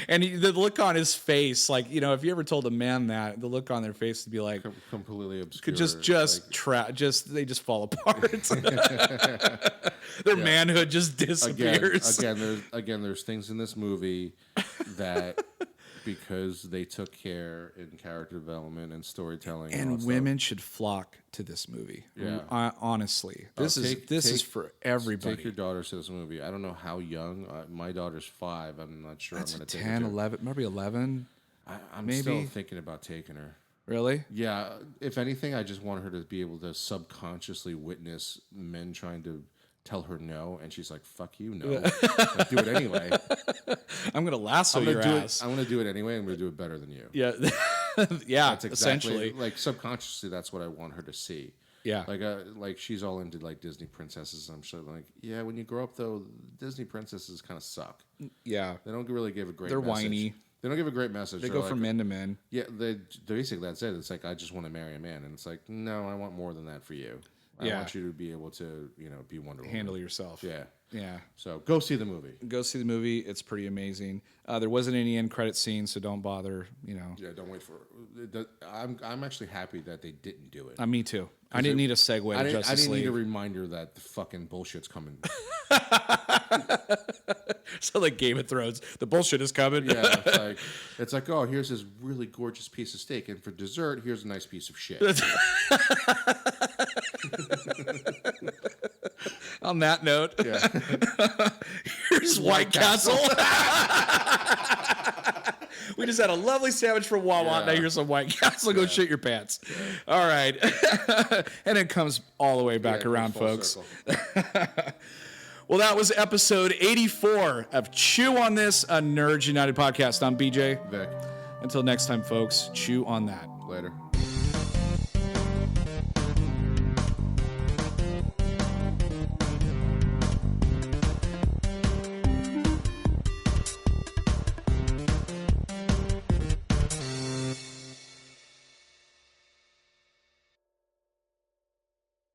and the look on his face, like, you know, if you ever told a man that, the look on their face would be like completely obscure. Could they just fall apart. Their manhood just disappears. Again, there's things in this movie that because they took care in character development and storytelling, and women should flock to this movie. Yeah, honestly, this is for everybody. Take your daughters to this movie. I don't know how young. My daughter's 5. I'm not sure. That's I'm going to 10, 11, maybe 11. I'm maybe. Still thinking about taking her. Really? Yeah. If anything, I just want her to be able to subconsciously witness men trying to tell her no, and she's like, "Fuck you, no." But do it anyway. I'm gonna lasso your ass. I'm gonna do it anyway. I'm gonna do it better than you. Yeah. Yeah. That's exactly, essentially. like subconsciously, that's what I want her to see. Yeah. Like she's all into like Disney princesses. I'm sure. Like, yeah, when you grow up though, Disney princesses kind of suck. Yeah. They don't really give a great. They're message. whiny. They don't give a great message. They go from men to men. Yeah, basically that's it. It's like, I just want to marry a man, and it's like, no, I want more than that for you. I want you to be able to, be Wonder Woman. Handle yourself. Yeah. Yeah. So go see the movie. Go see the movie. It's pretty amazing. There wasn't any end credit scene, so don't bother. Yeah, don't wait for it. I'm actually happy that they didn't do it. Me too. I didn't need a segue to Justice I didn't League. need a reminder that the fucking bullshit's coming. So like Game of Thrones, the bullshit is coming. Yeah, it's like, oh, here's this really gorgeous piece of steak, and for dessert, here's a nice piece of shit. On that note, here's White Castle. We just had a lovely sandwich from Wawa. Now here's some White Castle. Go shit your pants. All right. And it comes all the way back around, folks. Well, that was episode 84 of Chew on This, a Nerds United podcast. I'm BJ. Vic. Until next time, folks, chew on that. Later.